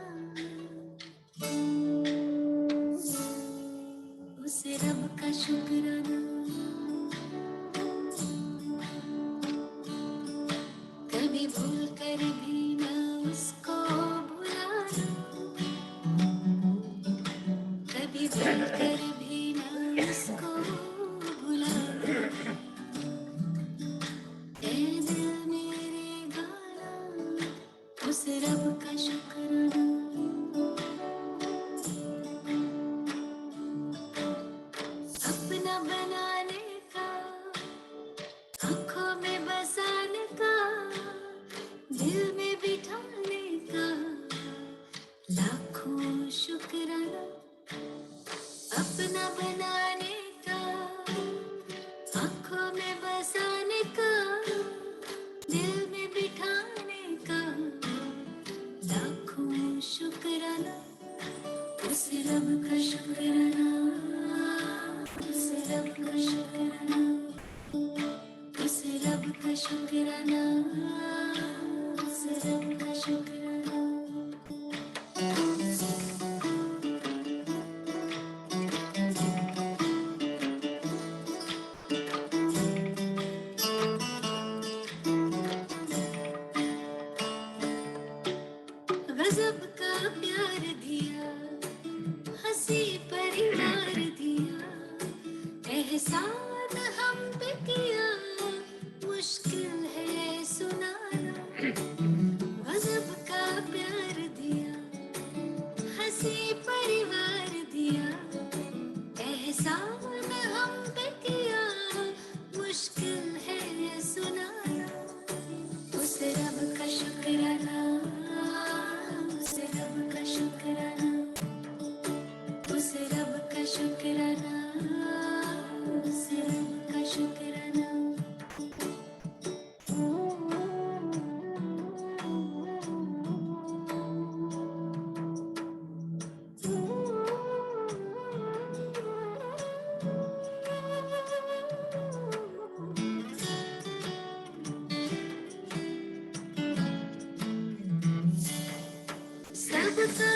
उस रब का शुक्राना। कभी भूल कर भी ना उसको भुलाना, कभी भूल कर भी ना उसको भुलाना, ऐ दिल मेरे गाना, उस रब का शुक्राना। अपना बनाने का, आँखों में बसाने का, दिल में बिठाने का, लाखों शुक्राना। अपना बनाने का, आँखों में बसाने का, दिल में बिठाने का, लाखों शुक्राना। उस रब का शुक्राना, उस रब का शुक्राना, उस रब का शुक्राना, उस रब का शुक्राना। गजब का प्यार दिया, हंसी परिवार दिया, एहसान हम पे किया, मुश्किल है सुनाना। गजब का प्यार दिया, हंसी परिवार दिया, एहसान हम पे किया, मुश्किल है सुनाना। उस रब का शुक्राना, उस रब का शुक्राना, उस रब का शुक्राना, उस रब का शुक्राना। सबका